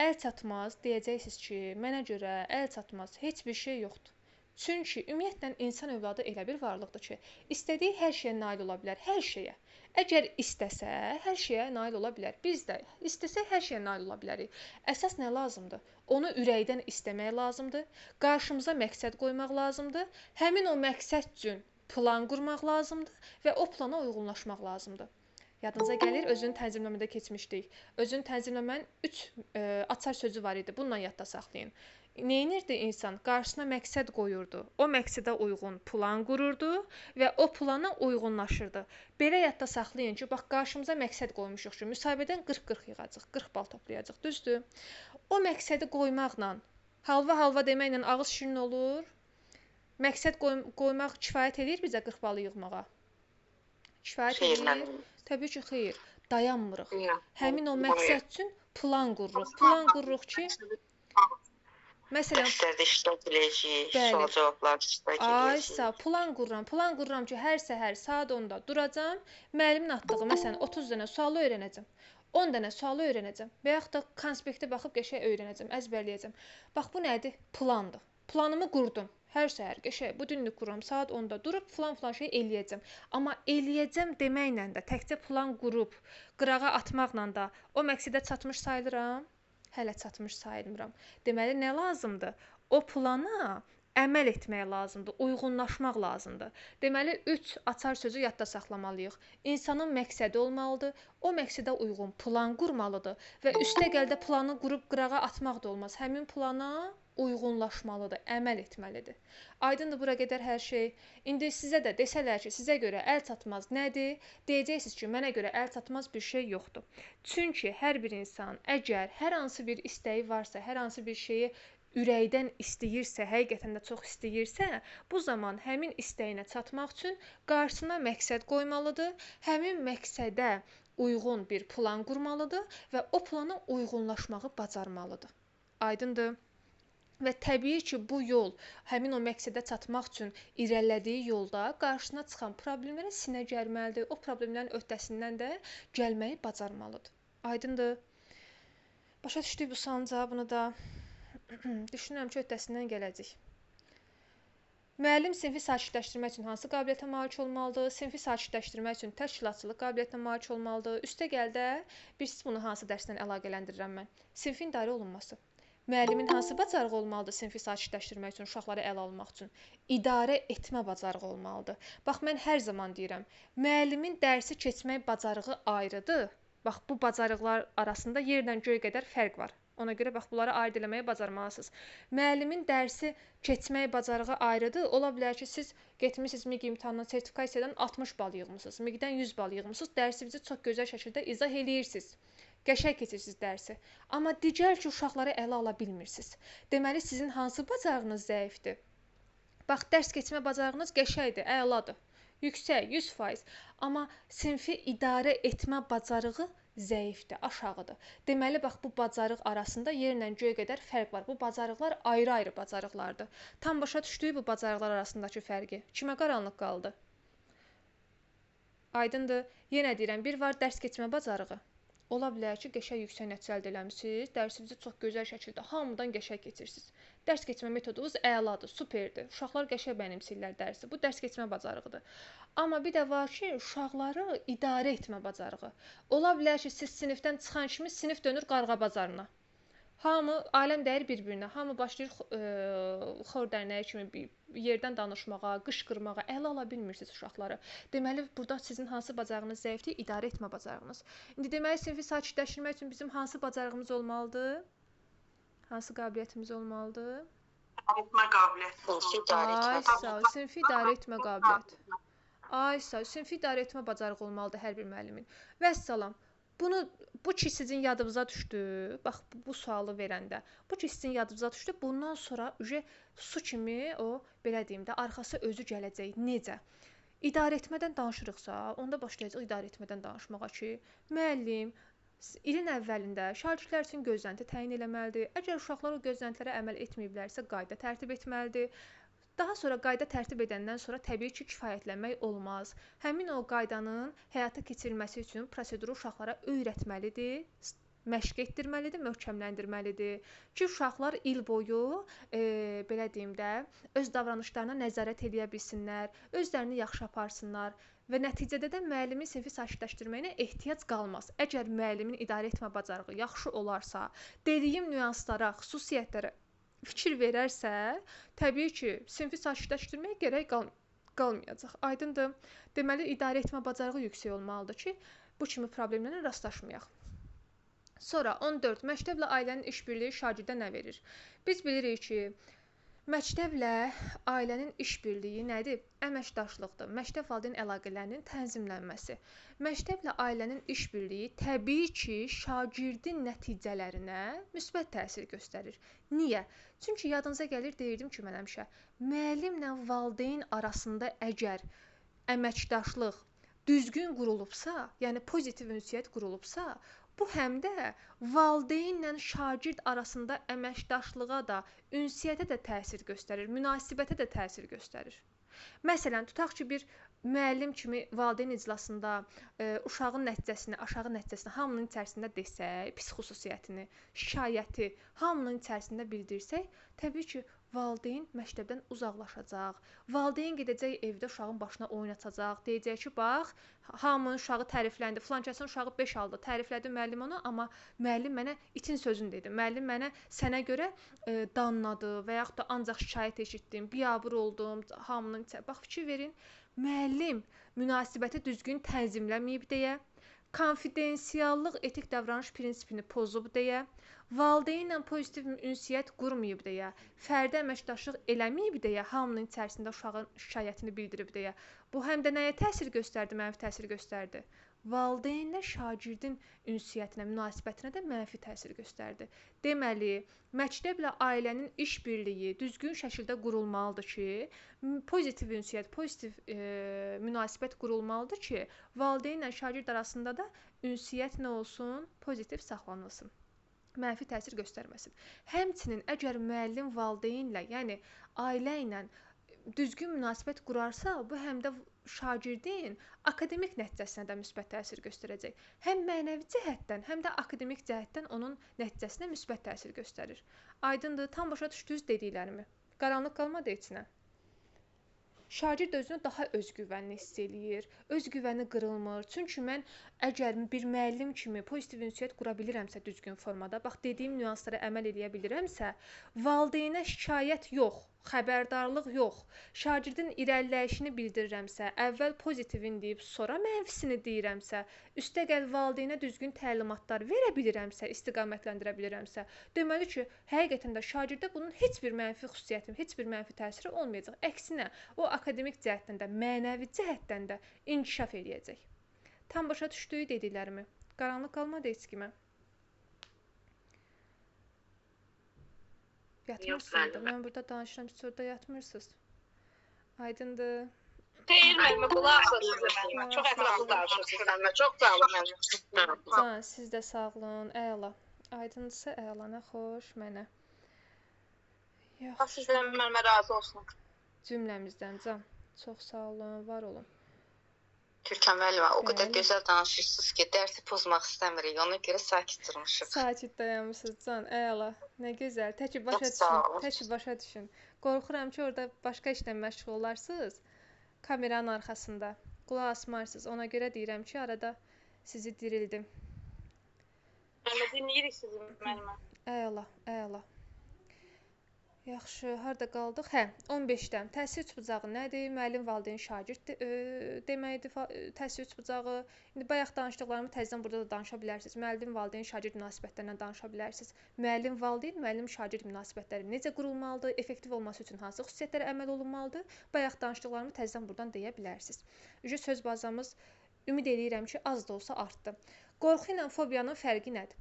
Speaker 1: Əl çatmaz deyəcəksiniz ki, mənə görə əl çatmaz heç bir şey yoxdur. Çünki ümumiyyətlə insan övladı elə bir varlıqdır ki, istədiyi hər şeyə nail ola bilər, hər şeyə. Əgər istəsə, hər şeyə nail ola bilər. Biz də istəsək hər şeyə nail ola bilərik. Əsas nə lazımdır? Onu ürəkdən istəmək lazımdır. Qarşımıza məqsəd qoymaq lazımdır. Həmin o məqsəd üçün plan qurmaq lazımdır və o plana uyğunlaşmaq lazımdır. Yadınıza gəlir, özünü tənzimləmədə keçmişdik. Özünü tənzimləmənin 3 açar sözü var idi. Bununla yadda saxlayın. Neynirdi insan? Qarşısına məqsəd qoyurdu. O məqsədə uyğun plan qururdu və o plana uyğunlaşırdı. Belə yadda saxlayın ki, bax qarşımıza məqsəd qoymuşuq ki, müsahibədən 40-40 yığacaq, 40 bal toplayacaq, düzdür? O məqsədi qoymaqla, halva deməklə ağız şirin olur. Məqsəd qoymaq kifayət edir bizə 40 balı yığmağa. Kifayət edir? Təbii ki, xeyr. Dayanmırıq. Həmin o məqsəd üçün plan qururuq. Plan qururuq ki, məsələn,
Speaker 4: dərslərdə iştirak edəcəyik, sual cavablar iştirak edəcəyik.
Speaker 1: Aysa, plan qururam ki, hər səhər saat 10-da duracam, müəllimin atdığı, məsələn, 30 dənə sualı öyrənəcəm. 10 dənə sualı öyrənəcəm və yaxud da konspektə baxıb qəşəng öyrənəcəm, əzbərləyəcəm. Bax, bu nədir? Plandır. Planımı qurdum. Hər səhər qəşəng bu günlük qururam, saat 10-da durub filan şey eləyəcəm. Amma eləyəcəm deməklə də, təkcə plan qurub, qırağa atmaqla da o məqsədə çatmış sayılıram. Hələ çatmış sayılmıram. Deməli, nə lazımdır? O plana əməl etmək lazımdır, uyğunlaşmaq lazımdır. Deməli, 3 açar sözü yadda saxlamalıyıq. İnsanın məqsədi olmalıdır, o məqsədə uyğun plan qurmalıdır və üstəgəldə planı qurub qırağa atmaq da olmaz. Həmin plana uyğunlaşmalıdır, əməl etməlidir. Aydındır bura qədər hər şey. İndi sizə də desələr ki, sizə görə əl çatmaz nədir? Deyəcəksiniz ki, mənə görə əl çatmaz bir şey yoxdur. Çünki hər bir insan əgər hər hansı bir istəyi varsa, hər hansı bir şeyi ürəkdən istəyirsə, həqiqətən də çox istəyirsə, bu zaman həmin istəyinə çatmaq üçün qarşısına məqsəd qoymalıdır. Həmin məqsədə uyğun bir plan qurmalıdır və o plana uyğunlaşmağı bacarmalıdır. Aydındır? Və təbii ki, bu yol həmin o məqsədə çatmaq üçün irəlilədiyi yolda qarşısına çıxan problemlərə sinə gərməlidir. O problemlərin öhdəsindən də gəlməyi bacarmalıdır. Aydındır? Başa düşdük bu sualın cavabını da. Düşünürəm ki, öhdəsindən gələcək. Müəllim sinfi sakitləşdirmək üçün hansı qabiliyyətə malik olmalıdır? Sinfi sakitləşdirmək üçün təşkilatçılıq qabiliyyətinə malik olmalıdır. Üstəgəl də siz bunu hansı dərslə əlaqələndirirəm mən? Sinfin idarə olunması. Müəllimin hansı bacarığı olmalıdır sinfi sakitləşdirmək üçün, uşaqları ələ almaq üçün? İdarə etmə bacarığı olmalıdır. Bax, mən hər zaman deyirəm, müəllimin dərsi keçmək bacarığı ayrıdır. Bax, bu bacarıqlar arasında yerlə göy qədər fərq var. Ona görə bax, bunları ayırd eləməyi bacarmalısınız. Müəllimin dərsi keçmək bacarığı ayrıdır. Ola bilər ki, siz getmişsiniz MİQ imtahanına sertifikasiyadan 60 bal yığmısınız, MİQ-dən 100 bal yığmısınız, dərsinizi çox gözəl şəkildə izah eləyirsiniz. Qəşəng keçirsiniz dərsi. Amma digər ki, uşaqları ələ ala bilmirsiniz. Deməli, sizin hansı bacarığınız zəifdir? Bax, dərs keçmə bacarığınız qəşəngdir, əladır. Yüksək, 100%. Amma sinfi idarə etmə bacarığı zəifdir, aşağıdır. Deməli, bax, bu bacarıq arasında yerlə göy qədər fərq var. Bu bacarıqlar ayrı-ayrı bacarıqlardır. Tam başa düşdük bu bacarıqlar arasındakı fərqi. Kimə qaranlıq qaldı? Aydındır. Yenə deyirəm, bir var dərs keçmə bacarığı. Ola bilər ki, qəşəng yüksək nəticə əldə eləmisiniz, dərsinizi çox gözəl şəkildə hamıdan qəşəng keçirsiniz. Dərs keçmə metodunuz əladır, superdir. Uşaqlar qəşəng bənimsəyirlər dərsi. Bu dərs keçmə bacarığıdır. Amma bir də var ki, uşaqları idarə etmə bacarığı. Ola bilər ki, siz sinifdən çıxan kimi sinif dönür qarğa bazarına. Hamı aləm dəyir bir-birinə. Hamı başlayır xor dərnəyi kimi yerdən danışmağa, qışqırmağa, ələ ala bilmirsiniz uşaqları. Deməli, burada sizin hansı bacarığınız zəifdir? İdarə etmə bacarığınız. İndi deməli, sinfi sakitləşdirmək üçün bizim hansı bacarığımız olmalıdır? Hansı qabiliyyətimiz olmalıdır?
Speaker 3: Etmə qabiliyyəti.
Speaker 1: Sinfi idarə etmə qabiliyyəti. Sinfi idarə etmə bacarığı olmalıdır hər bir müəllimin. Vəssalam. Bu ki sizin yadınıza düşdü. Bax, bu sualı verəndə. Bu ki sizin yadınıza düşdü. Bundan sonra su kimi o, belə deyim də, arxası özü gələcək. Necə? İdarə etmədən danışırıqsa, onda başlayacaq idarə etmədən danışmağa ki, müəllim ilin əvvəlində şagirdlər üçün gözlənti təyin eləməlidir. Əgər uşaqlar o gözləntilərə əməl etməyiblərsə, qayda tərtib etməlidir. Daha sonra qayda tərtib edəndən sonra təbii ki, kifayətlənmək olmaz. Həmin o qaydanın həyata keçirilməsi üçün proseduru uşaqlara öyrətməlidir. məşq etdirməlidir, möhkəmləndirməlidir ki, uşaqlar il boyu belə deyim də, öz davranışlarına nəzarət edə bilsinlər, özlərini yaxşı aparsınlar və nəticədə də müəllimin sinfi sakitləşdirməyinə ehtiyac qalmaz. Əgər müəllimin idarə etmə bacarığı yaxşı olarsa, dediyim nüanslara, xüsusiyyətlərə fikir verərsə, təbii ki, sinfi sakitləşdirməyə gərək qalmayacaq. Aydındır? Deməli, idarə etmə bacarığı yüksək olmalıdır ki, bu kimi problemlərlə rastlaşmayaq. Sonra 14. Məktəblə ailənin işbirliyi şagirdə nə verir? Biz bilirik ki, məktəblə ailənin işbirliyi nədir? Əməkdaşlıqdır. Məktəb valideyn əlaqələrinin tənzimlənməsi. Məktəblə ailənin işbirliyi təbii ki, şagirdin nəticələrinə müsbət təsir göstərir. Niyə? Çünki yadınıza gəlir, deyirdim ki, mən həmişə müəllimlə valideyn arasında əgər əməkdaşlıq düzgün qurulubsa, yəni pozitiv ünsiyyət qurulubsa, bu həm də valideynlə şagird arasında əməkdaşlığa da, ünsiyyətə də təsir göstərir, münasibətə də təsir göstərir. Məsələn, tutaq ki, bir müəllim kimi valideyn iclasında uşağın nəticəsini, aşağı nəticəsini hamının içərisində desək, pis xüsusiyyətini, şikayəti hamının içərisində bildirsək, təbii ki, valideyn məktəbdən uzaqlaşacaq. Valideyn gedəcək evdə uşağın başına oynatacaq. Deyəcək ki, bax, hamının uşağı tərifləndi. Filankəsin uşağı 5 aldı. Təriflədi müəllim onu, amma müəllim mənə itin sözünü dedi. Müəllim mənə sənə görə danladı və yaxud da ancaq şikayət eşitdim, biabır oldum. Hamının bax fikir verin. Müəllim münasibəti düzgün tənzimləməyib deyə, konfidensiallıq etik davranış prinsipini pozub deyə, valideynlə pozitiv ünsiyyət qurmayıb deyə, fərdi əməkdaşlıq eləməyib deyə, hamının içərisində uşağın şikayətini bildirib deyə. Bu həm də nəyə təsir göstərdi, mənfi təsir göstərdi? Valideynlə şagirdin ünsiyyətinə, münasibətinə də mənfi təsir göstərdi. Deməli, məktəblə ailənin işbirliyi düzgün şəkildə qurulmalıdır ki, pozitiv ünsiyyət, pozitiv münasibət qurulmalıdır ki, valideynlə şagird arasında da ünsiyyət nə olsun? Pozitiv saxlanılsın. Mənfi təsir göstərməsin. Həmçinin əgər müəllim valideynlə, yəni ailə ilə düzgün münasibət qurarsa, bu həm də şagirdin akademik nəticəsinə də müsbət təsir göstərəcək. Həm mənəvi cəhətdən, həm də akademik cəhətdən onun nəticəsinə müsbət təsir göstərir. Aydındır, tam başa düşdünüz dediklərimi. Qaranlıq qalmadı içinə. Şagird özünü daha özgüvənli hiss eləyir, özgüvəni qırılmır. Çünki mən əgər bir müəllim kimi pozitiv ünsiyyət qura bilirəmsə düzgün formada, bax dediyim nüanslara əməl edə bilirəmsə, valideynə şikayət yox, xəbərdarlıq yox, şagirdin irəliləyişini bildirirəmsə, əvvəl pozitivin deyib, sonra mənfisini deyirəmsə, üstəgəl valideynə düzgün təlimatlar verə bilirəmsə, istiqamətləndirə bilirəmsə, deməli ki, həqiqətən də şagirdə bunun heç bir mənfi xüsusiyyəti, heç bir mənfi təsiri olmayacaq. Əksinə, o akademik cəhətdən də, mənəvi cəhətdən də inkişaf eləyəcək. Tam başa düşdüyü dediklərimi. Qaranlıq qalmadı heç kimə. Yatmırsınız da. Mən burada danışıram, siz orada yatmırsınız. Aydındır.
Speaker 3: Xeyr, müəllimə, qulaq asın. Çox ətraflı danışırsınız. Çox sağ olun.
Speaker 1: Can, siz də sağ olun. Əla. Aydındırsa əla, nə xoş mənə.
Speaker 3: Sizdən müəllimə razı olsun.
Speaker 1: Cümləmizdən Can. Çox sağ olun, var olun.
Speaker 4: Türkan müəllimə, o qədər gözəl danışırsınız ki, dərsi pozmaq istəmirik. Ona görə sakit durmuşuq.
Speaker 1: Sakit dayanmışsınız Can, əla. Nə gözəl. Təki başa düşün. Qorxuram ki, orada başqa işlə məşğul olarsınız. Kameranın arxasında. Qulaq asmarsınız. Ona görə deyirəm ki, arada sizi dirildim.
Speaker 3: Müəllimə, dinləyirik sizi müəllimə.
Speaker 1: Əla. Yaxşı, harda qaldıq? Hə, 15-dən. Təsir üçbucağı nədir? Müəllim, valideyn, şagird deməkdir təsir üçbucağı. İndi bayaq danışdıqlarımı təzədən burada da danışa bilərsiniz. Müəllim, valideyn, şagird münasibətlərindən danışa bilərsiniz. Müəllim, valideyn, müəllim, şagird münasibətləri necə qurulmalıdır? Effektiv olması üçün hansı xüsusiyyətlərə əməl olunmalıdır? Bayaq danışdıqlarımı təzədən buradan deyə bilərsiniz. Söz bazamız ümid edirəm ki, az da olsa artdı. Qorxu ilə fobiyanın fərqi nədir?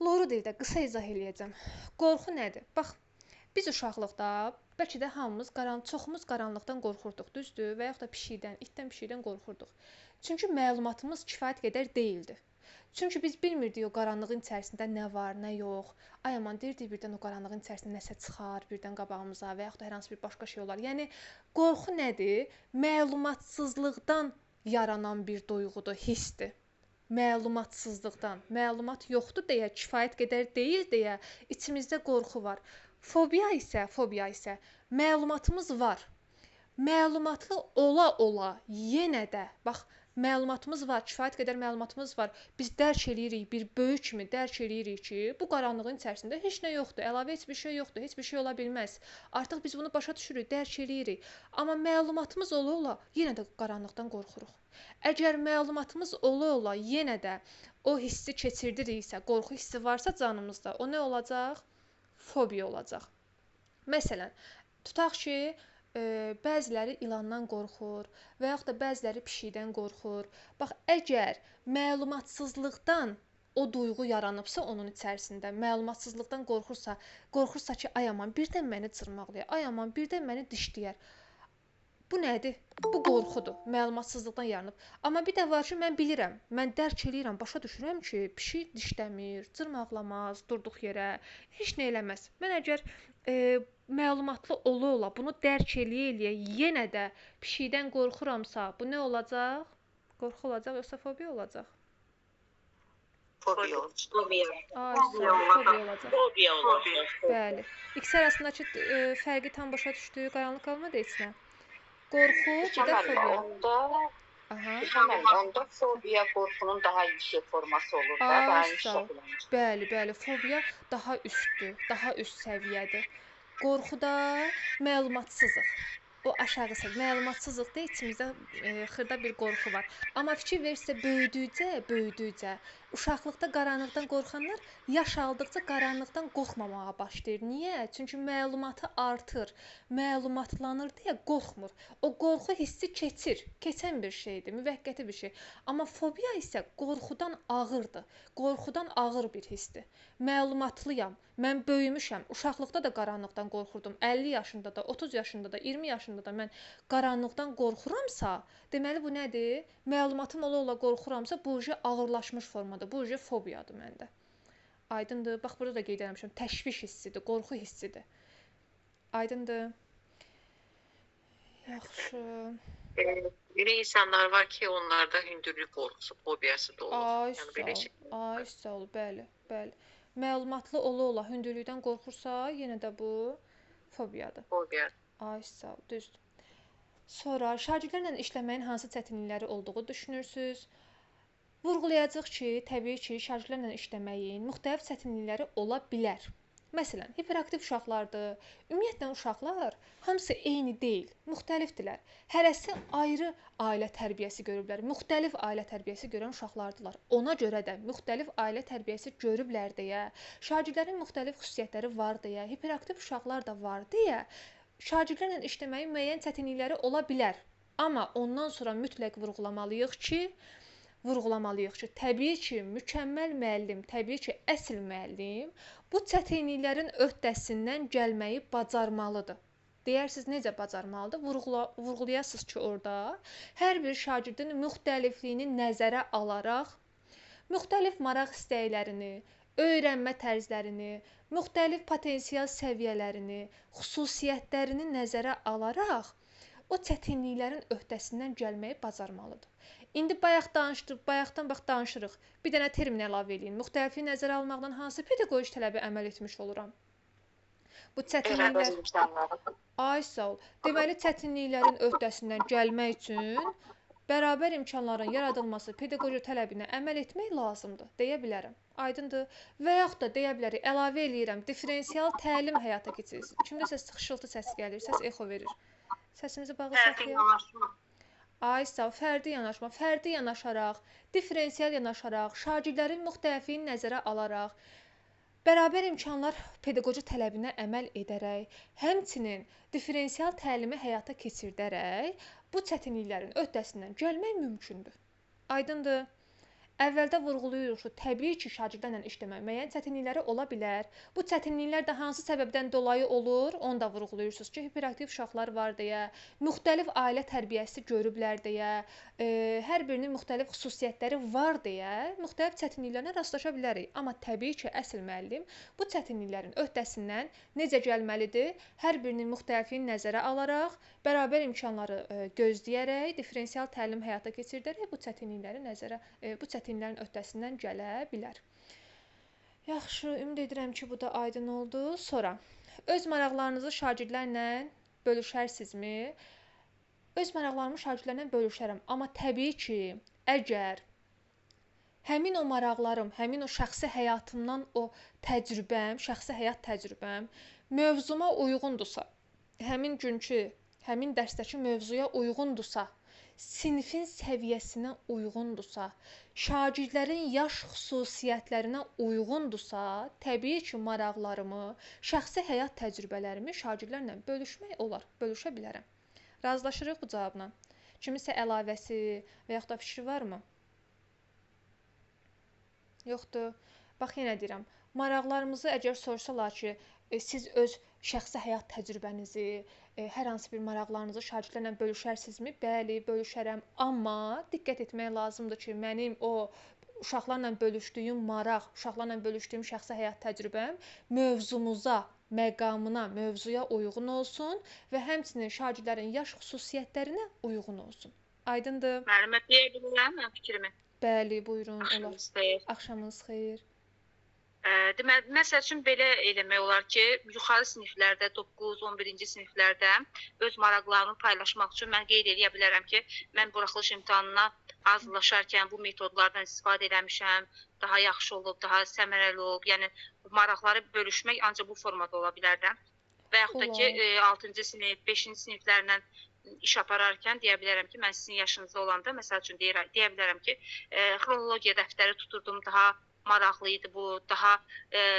Speaker 1: Loru dildə qısa izah eləyəcəm. Qorxu nədir? Bax, biz uşaqlıqda bəlkə də hamımız, çoxumuz qaranlıqdan qorxurduq, düzdür? Və yaxud da pişikdən, itdən qorxurduq. Çünki məlumatımız kifayət qədər deyildi. Çünki biz bilmirdik o qaranlığın içərisində nə var, nə yox. Ay aman, deyirdik birdən o qaranlığın içərisində nəsə çıxar, birdən qabağımıza və yaxud da hər hansı bir başqa şey olar. Yəni, qorxu nədir? Məlumatsızlıqdan yaranan bir duyğudur, hissdir. Məlumatsızlıqdan, məlumat yoxdur deyə, kifayət qədər deyil deyə içimizdə qorxu var. Fobiya isə məlumatımız var. Məlumatlı ola-ola yenə də, bax, məlumatımız var, kifayət qədər məlumatımız var. Biz dərk eləyirik, bir böyük kimi dərk eləyirik ki, bu qaranlığın içərisində heç nə yoxdur, əlavə heç bir şey yoxdur, heç bir şey ola bilməz. Artıq biz bunu başa düşürük, dərk eləyirik. Amma məlumatımız ola-ola yenə də qaranlıqdan qorxuruq. Əgər məlumatımız ola-ola yenə də o hissi keçirdiriksə, qorxu hissi varsa canımızda, o nə olacaq? Fobiya olacaq. Məsələn, tutaq ki, bəziləri ilandan qorxur və yaxud da bəziləri pişikdən qorxur. Bax, əgər məlumatsızlıqdan o duyğu yaranıbsa onun içərisində, məlumatsızlıqdan qorxursa ki, ay aman birdən məni cırmaqlayır, ay aman birdən məni dişləyər. Bu nədir? Bu qorxudur, məlumatsızlıqdan yaranıb. Amma bir də var ki, mən bilirəm, mən dərk eləyirəm, başa düşürəm ki, pişik dişləmir, cırmaqlamaz, durduq yerə, heç nə eləməz. Mən əgər məlumatlı ola-ola bunu dərk eləyə-eləyə yenə də pişikdən qorxuramsa, bu nə olacaq? Qorxu olacaq yoxsa fobiya olacaq?
Speaker 4: Fobiya olacaq.
Speaker 1: Fobiya olacaq.
Speaker 3: Fobiya olacaq.
Speaker 1: Bəli. İkisi arasındakı fərqi tam başa düşdü, qaranlıq qalmadı heç nə. Qorxu, bir də fobiya.
Speaker 4: Onda fobiya qorxunun daha yüksək forması olur da, daha yüksək.
Speaker 1: Bəli, fobiya daha üstdür, daha üst səviyyədir. Qorxuda məlumatsızıq. O aşağısı, məlumatsızlıqda içimizdə xırda bir qorxu var. Amma fikir verirsə böyüdükcə, uşaqlıqda qaranlıqdan qorxanlar yaş aldıqca qaranlıqdan qorxmamağa başlayır. Niyə? Çünki məlumatı artır, məlumatlanır deyə qorxmur. O qorxu hissi keçən bir şeydir, müvəqqəti bir şey. Amma fobiya isə qorxudan ağırdır. Qorxudan ağır bir hissdir. Məlumatlıyam. Mən böyümüşəm. Uşaqlıqda da qaranlıqdan qorxurdum. 50 yaşında da, 30 yaşında da, 20 yaşında da mən qaranlıqdan qorxuramsa, deməli bu nədir? Məlumatım ola-ola qorxuramsa, bu ağırlaşmış formadır. Bu fobiyadır məndə. Aydındır? Bax, burada da qeyd etmişəm. Təşviş hissidir, qorxu hissidir. Aydındır? Yaxşı.
Speaker 3: Elə insanlar var ki, onlarda hündürlük qorxusu, fobiyası da olur. Yəni belə şey.
Speaker 1: Ay, sağ ol, bəli. Məlumatlı ola-ola hündürlükdən qorxursa, yenə də bu fobiyadır.
Speaker 3: Fobiya.
Speaker 1: Ay, sağ ol, düzdür. Sonra şagirdlərlə işləməyin hansı çətinlikləri olduğu düşünürsüz? Vurğulayacağıq ki, təbii ki, şagirdlərlə işləməyin müxtəlif çətinlikləri ola bilər. Məsələn, hiperaktiv uşaqlardır. Ümumiyyətlə uşaqlar hamısı eyni deyil, müxtəlifdirlər. Hərəsi ayrı ailə tərbiyəsi görüblər, müxtəlif ailə tərbiyəsi görən uşaqlardılar. Ona görə də müxtəlif ailə tərbiyəsi görüblər deyə, şagirdlərin müxtəlif xüsusiyyətləri var deyə, hiperaktiv uşaqlar da var deyə, şagirdlərlə işləməyin müəyyən çətinlikləri ola bilər. Amma ondan sonra mütləq vurğulamalıyıq ki, təbii ki, mükəmməl müəllim, təbii ki, əsl müəllim bu çətinliklərin öhdəsindən gəlməyi bacarmalıdır. Deyərsiniz, necə bacarmalıdır? Vurğulayasınız ki, orada hər bir şagirdin müxtəlifliyini nəzərə alaraq, müxtəlif maraq istəklərini, öyrənmə tərzlərini, müxtəlif potensial səviyyələrini, xüsusiyyətlərini nəzərə alaraq o çətinliklərin öhdəsindən gəlməyi bacarmalıdır. İndi bayaqdan danışırıq. Bir dənə termin əlavə eləyin. Müxtəlifliyi nəzərə almaqdan hansı pedaqoji tələbə əməl etmiş oluram? Bu çətinliklər... Ay, sağ ol. Deməli, çətinliklərin öhdəsindən gəlmək üçün bərabər imkanların yaradılması pedaqoji tələbinə əməl etmək lazımdır, deyə bilərəm. Aydındır? Və yaxud da deyə bilərik, əlavə eləyirəm, diferensial təlim həyata keçirilsin. Kimdəsə xışıltı səsi gəlir, səs exo verir. Səsimizi bağlı saxlayaq. Ay, sağ ol. Fərdi yanaşaraq, diferensial yanaşaraq, şagirdlərin müxtəlifliyini nəzərə alaraq, bərabər imkanlar pedaqoji tələbinə əməl edərək, həmçinin diferensial təlimi həyata keçirdərək bu çətinliklərin öhdəsindən gəlmək mümkündür. Aydındır? Əvvəldə vurğulayırıq ki, təbii ki, şagirdlərlə işləmək müəyyən çətinlikləri ola bilər. Bu çətinliklər də hansı səbəbdən dolayı olur? Onu da vurğulayırsınız ki, hiperaktiv uşaqlar var deyə, müxtəlif ailə tərbiyəsi görüblər deyə, hər birinin müxtəlif xüsusiyyətləri var deyə, müxtəlif çətinliklərlə rastlaşa bilərik. Amma təbii ki, əsl müəllim bu çətinliklərin öhdəsindən necə gəlməlidir? Hər birinin müxtəlifliyini nəzərə alaraq, bərabər imkanları gözləyərək, diferensial təlim həyata keçirdərək bu çətinlikləri çətinliklərin öhdəsindən gələ bilər. Yaxşı, ümid edirəm ki, bu da aydın oldu. Sonra öz maraqlarınızı şagirdlərlə bölüşərsinizmi? Öz maraqlarımı şagirdlərlə bölüşərəm, amma təbii ki, əgər həmin o maraqlarım, həmin o şəxsi həyatımdan o təcrübəm, şəxsi həyat təcrübəm mövzuma uyğundursa, həmin günkü, həmin dərsdəki mövzuya uyğundursa, sinifin səviyyəsinə uyğundursa, şagirdlərin yaş xüsusiyyətlərinə uyğundursa, təbii ki, maraqlarımı, şəxsi həyat təcrübələrimi şagirdlərlə bölüşmək olar, bölüşə bilərəm. Razılaşırıq bu cavabla. Kimisə əlavəsi və yaxud da fikri varmı? Yoxdur. Bax, yenə deyirəm, maraqlarımızı əgər sorsalar ki, siz öz şəxsi həyat təcrübənizi, hər hansı bir maraqlarınızı şagirdlərlə bölüşərsinizmi? Bəli, bölüşərəm. Amma diqqət etmək lazımdır ki, mənim o uşaqlarla bölüşdüyüm maraq, uşaqlarla bölüşdüyüm şəxsi həyat təcrübəm mövzumuza, məqamına, mövzuya uyğun olsun və həmçinin şagirdlərin yaş xüsusiyyətlərinə uyğun olsun. Aydındır?
Speaker 3: Müəllimə deyə bilirəm mən fikrimi.
Speaker 1: Bəli, buyurun.
Speaker 3: Axşamınız xeyir.
Speaker 1: Axşamınız xeyir.
Speaker 3: Deməli, məsəl üçün belə eləmək olar ki, yuxarı siniflərdə, 9-11-ci siniflərdə öz maraqlarını paylaşmaq üçün mən qeyd edə bilərəm ki, mən buraxılış imtahanına hazırlaşarkən bu metodlardan istifadə eləmişəm, daha yaxşı olub, daha səmərəli olub. Yəni, maraqları bölüşmək ancaq bu formada ola bilər də. Və yaxud da ki, 6-cı sinif, 5-ci siniflərlə iş apararkən deyə bilərəm ki, mən sizin yaşınızda olanda, məsəl üçün deyə bilərəm ki, xronologiya dəftəri tuturdum, daha maraqlı idi bu, daha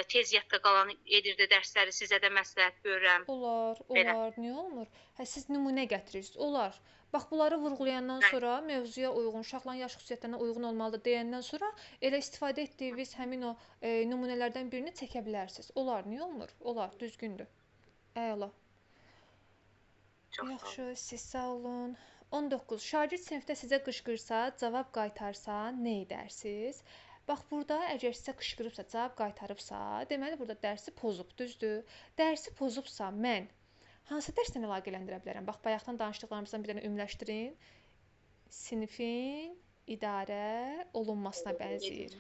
Speaker 3: tez yadda qalan edirdi dərsləri, sizə də məsləhət görürəm.
Speaker 1: Olar, niyə olmur? Siz nümunə gətirirsiniz, olar. Bax, bunları vurğulayandan sonra mövzuya uyğun, uşaqların yaş xüsusiyyətlərinə uyğun olmalıdır deyəndən sonra elə istifadə etdiyiniz həmin o nümunələrdən birini çəkə bilərsiniz. Olar, niyə olmur? Olar, düzgündür. Əla. Yaxşı, siz sağ olun. 19. Şagird sinifdə sizə qışqırsa, cavab qaytarsa, nə edərsiniz? Bax, burada əgər sizə qışqırıbsa, cavab qaytarıbsa, deməli, burada dərsi pozub, düzdür? Dərsi pozubsa, mən hansı dərslə əlaqələndirə bilərəm? Bax, bayaqdan danışdıqlarımızdan bir dənə ümumiləşdirin. Sinifin idarə olunmasına bənzəyir.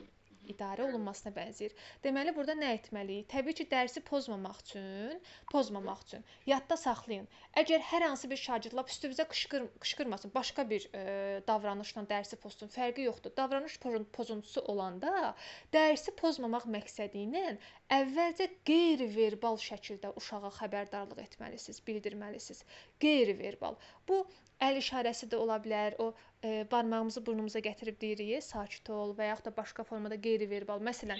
Speaker 1: İdarə olunmasına bənzəyir. Deməli, burada nə etməliyik? Təbii ki, dərsi pozmamaq üçün yadda saxlayın. Əgər hər hansı bir şagird lap üstünüzə qışqırmasın, başqa bir davranışla dərsi pozsun, fərqi yoxdur. Davranış pozuntusu olanda dərsi pozmamaq məqsədi ilə əvvəlcə qeyri-verbal şəkildə uşağa xəbərdarlıq etməlisiniz, bildirməlisiniz. Qeyri-verbal. Bu əl işarəsi də ola bilər, o barmağımızı burnumuza gətirib deyirik, sakit ol və yaxud da başqa formada qeyri-verbal. Məsələn,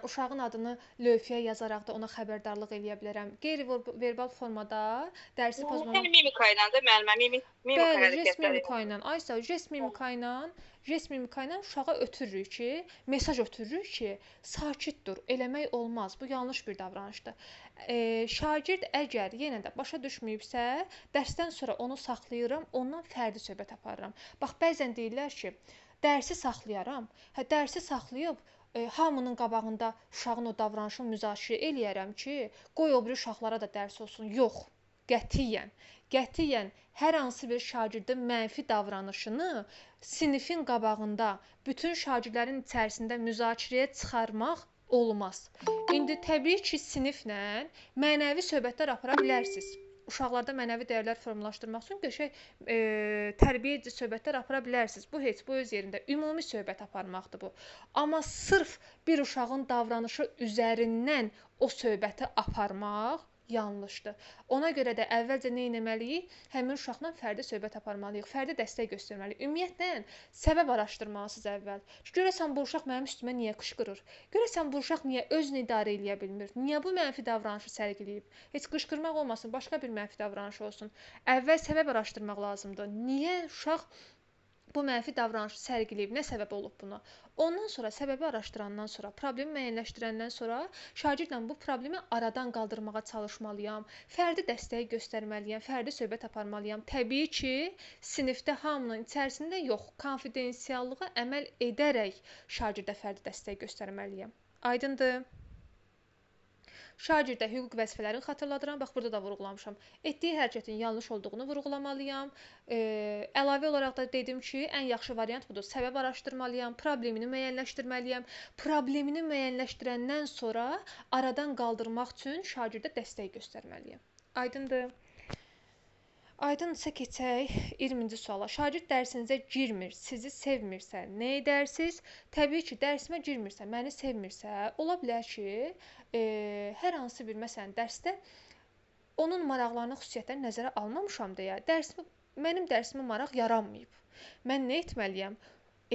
Speaker 1: uşağın adını lövhəyə yazaraq da ona xəbərdarlıq eləyə bilərəm. Qeyri-verbal formada dərsi pozmamaq.
Speaker 3: Mimika ilə də müəllimə, mimika
Speaker 1: hərəkətləri. Jest mimika ilə uşağa ötürürük ki, mesaj ötürürük ki, sakit dur, eləmək olmaz. Bu yanlış bir davranışdır. Şagird əgər yenə də başa düşməyibsə, dərsdən sonra onu saxlayıram, ondan fərdi söhbət aparıram. Bax, bəzən deyirlər ki, dərsi saxlayaram. Dərsi saxlayıb hamının qabağında uşağın o davranışını müzakirə eləyərəm ki, qoy o biri uşaqlara da dərs olsun. Yox, qətiyyən hər hansı bir şagirdin mənfi davranışını sinifin qabağında bütün şagirdlərin içərisində müzakirəyə çıxarmaq olmaz. İndi təbii ki, siniflə mənəvi söhbətlər apara bilərsiniz. Uşaqlarda mənəvi dəyərlər formalaşdırmaq üçün qəşəng tərbiyə edici söhbətlər apara bilərsiniz. Bu heç bu öz yerində ümumi söhbət aparmaqdır bu. Amma sırf bir uşağın davranışı üzərindən o söhbəti aparmaq yanlışdır. Ona görə də əvvəlcə nə etməliyik? Həmin uşaqla fərdi söhbət aparmalıyıq, fərdi dəstək göstərməliyik. Ümumiyyətlə, səbəb araşdırmalısınız əvvəl. Görəsən bu uşaq mənim üstümə niyə qışqırır? Görəsən bu uşaq niyə özünü idarə edə bilmir? Niyə bu mənfi davranışı sərgiləyib? Heç qışqırmaq olmasın, başqa bir mənfi davranış olsun. Əvvəl səbəb araşdırmaq lazımdır. Niyə uşaq bu mənfi davranışı sərgiləyib, nə səbəb olub buna? Ondan sonra səbəbi araşdırandan sonra, problemi müəyyənləşdirəndən sonra şagirdlə bu problemi aradan qaldırmağa çalışmalıyam, fərdi dəstəyi göstərməliyəm, fərdi söhbət aparmalıyam. Təbii ki, sinifdə hamının içərisində yox, konfidensiallığa əməl edərək şagirdə fərdi dəstək göstərməliyəm. Aydındır? Şagirdə hüquq vəzifələrini xatırladıram. Bax burada da vurğulamışam. Etdiyi hərəkətin yanlış olduğunu vurğulamalıyam. Əlavə olaraq da dedim ki, ən yaxşı variant budur. Səbəb araşdırmalıyam, problemini müəyyənləşdirməliyəm. Problemini müəyyənləşdirəndən sonra aradan qaldırmaq üçün şagirdə dəstək göstərməliyəm. Aydındır? Aydınsa keçək 20-ci suala. Şagird dərsinizə girmir, sizi sevmirsə, nə edərsiniz? Təbii ki, dərsimə girmirsə, məni sevmirsə, ola bilər ki, hər hansı bir məsələn dərsdə onun maraqlarını, xüsusiyyətlərini nəzərə almamışam deyə mənim dərsimə maraq yaranmayıb. Mən nə etməliyəm?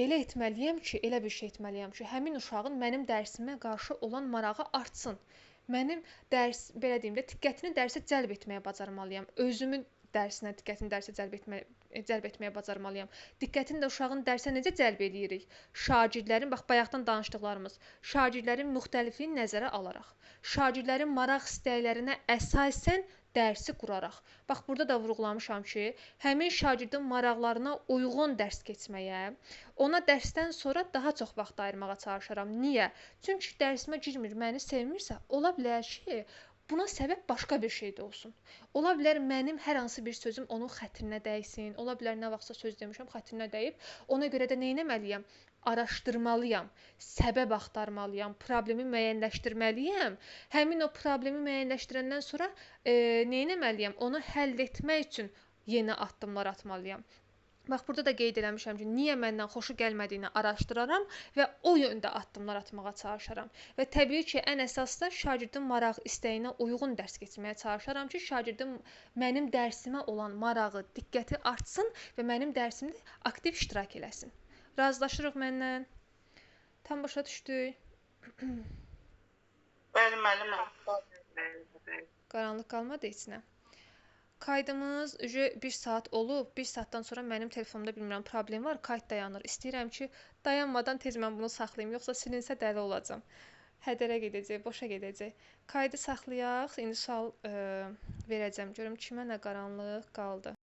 Speaker 1: Elə etməliyəm ki, elə bir şey etməliyəm ki, həmin uşağın mənim dərsimə qarşı olan marağı artsın. Mənim belə deyim də, diqqətini dərsə cəlb etməyə bacarmalıyam. Özümün dərsinə, diqqətini dərsə cəlb etməyə bacarmalıyam. Diqqətini də uşağın dərsə necə cəlb edirik? Şagirdlərin, bax bayaqdan danışdıqlarımız, şagirdlərin müxtəlifliyini nəzərə alaraq, şagirdlərin maraq istəklərinə əsasən dərsi quraraq. Bax burada da vurğulamışam ki, həmin şagirdin maraqlarına uyğun dərs keçməyə, ona dərsdən sonra daha çox vaxt ayırmağa çalışaram. Niyə? Çünki dərsimə girmir, məni sevmirsə, ola bilər ki, buna səbəb başqa bir şey də olsun. Ola bilər mənim hər hansı bir sözüm onun xətrinə dəysin. Ola bilər nə vaxtsa söz demişəm, xətrinə dəyib. Ona görə də nə etməliyəm? Araşdırmalıyam, səbəb axtarmalıyam, problemi müəyyənləşdirməliyəm. Həmin o problemi müəyyənləşdirəndən sonra nə etməliyəm? Onu həll etmək üçün yeni addımlar atmalıyam. Bax burada da qeyd eləmişəm ki, niyə məndən xoşu gəlmədiyini araşdıraram və o yöndə addımlar atmağa çalışaram. Və təbii ki, ən əsası da şagirdin maraq istəyinə uyğun dərs keçməyə çalışaram ki, şagirdin mənim dərsimə olan marağı, diqqəti artsın və mənim dərsimdə aktiv iştirak eləsin. Razılaşırıq məndən? Tam başa düşdük?
Speaker 4: Bəli, müəllimə.
Speaker 1: Qaranlıq qalmadı içinə. Kaydımız 1 saat olub. 1 saatdan sonra mənim telefonumda bilmirəm problem var. Kayd dayanır. İstəyirəm ki, dayanmadan tez mən bunu saxlayım, yoxsa silinsə dəli olacam. Hədərə gedəcək, boşa gedəcək. Kaydı saxlayaq. İndi sual verəcəm. Görüm kimə nə qaranlıq qaldı.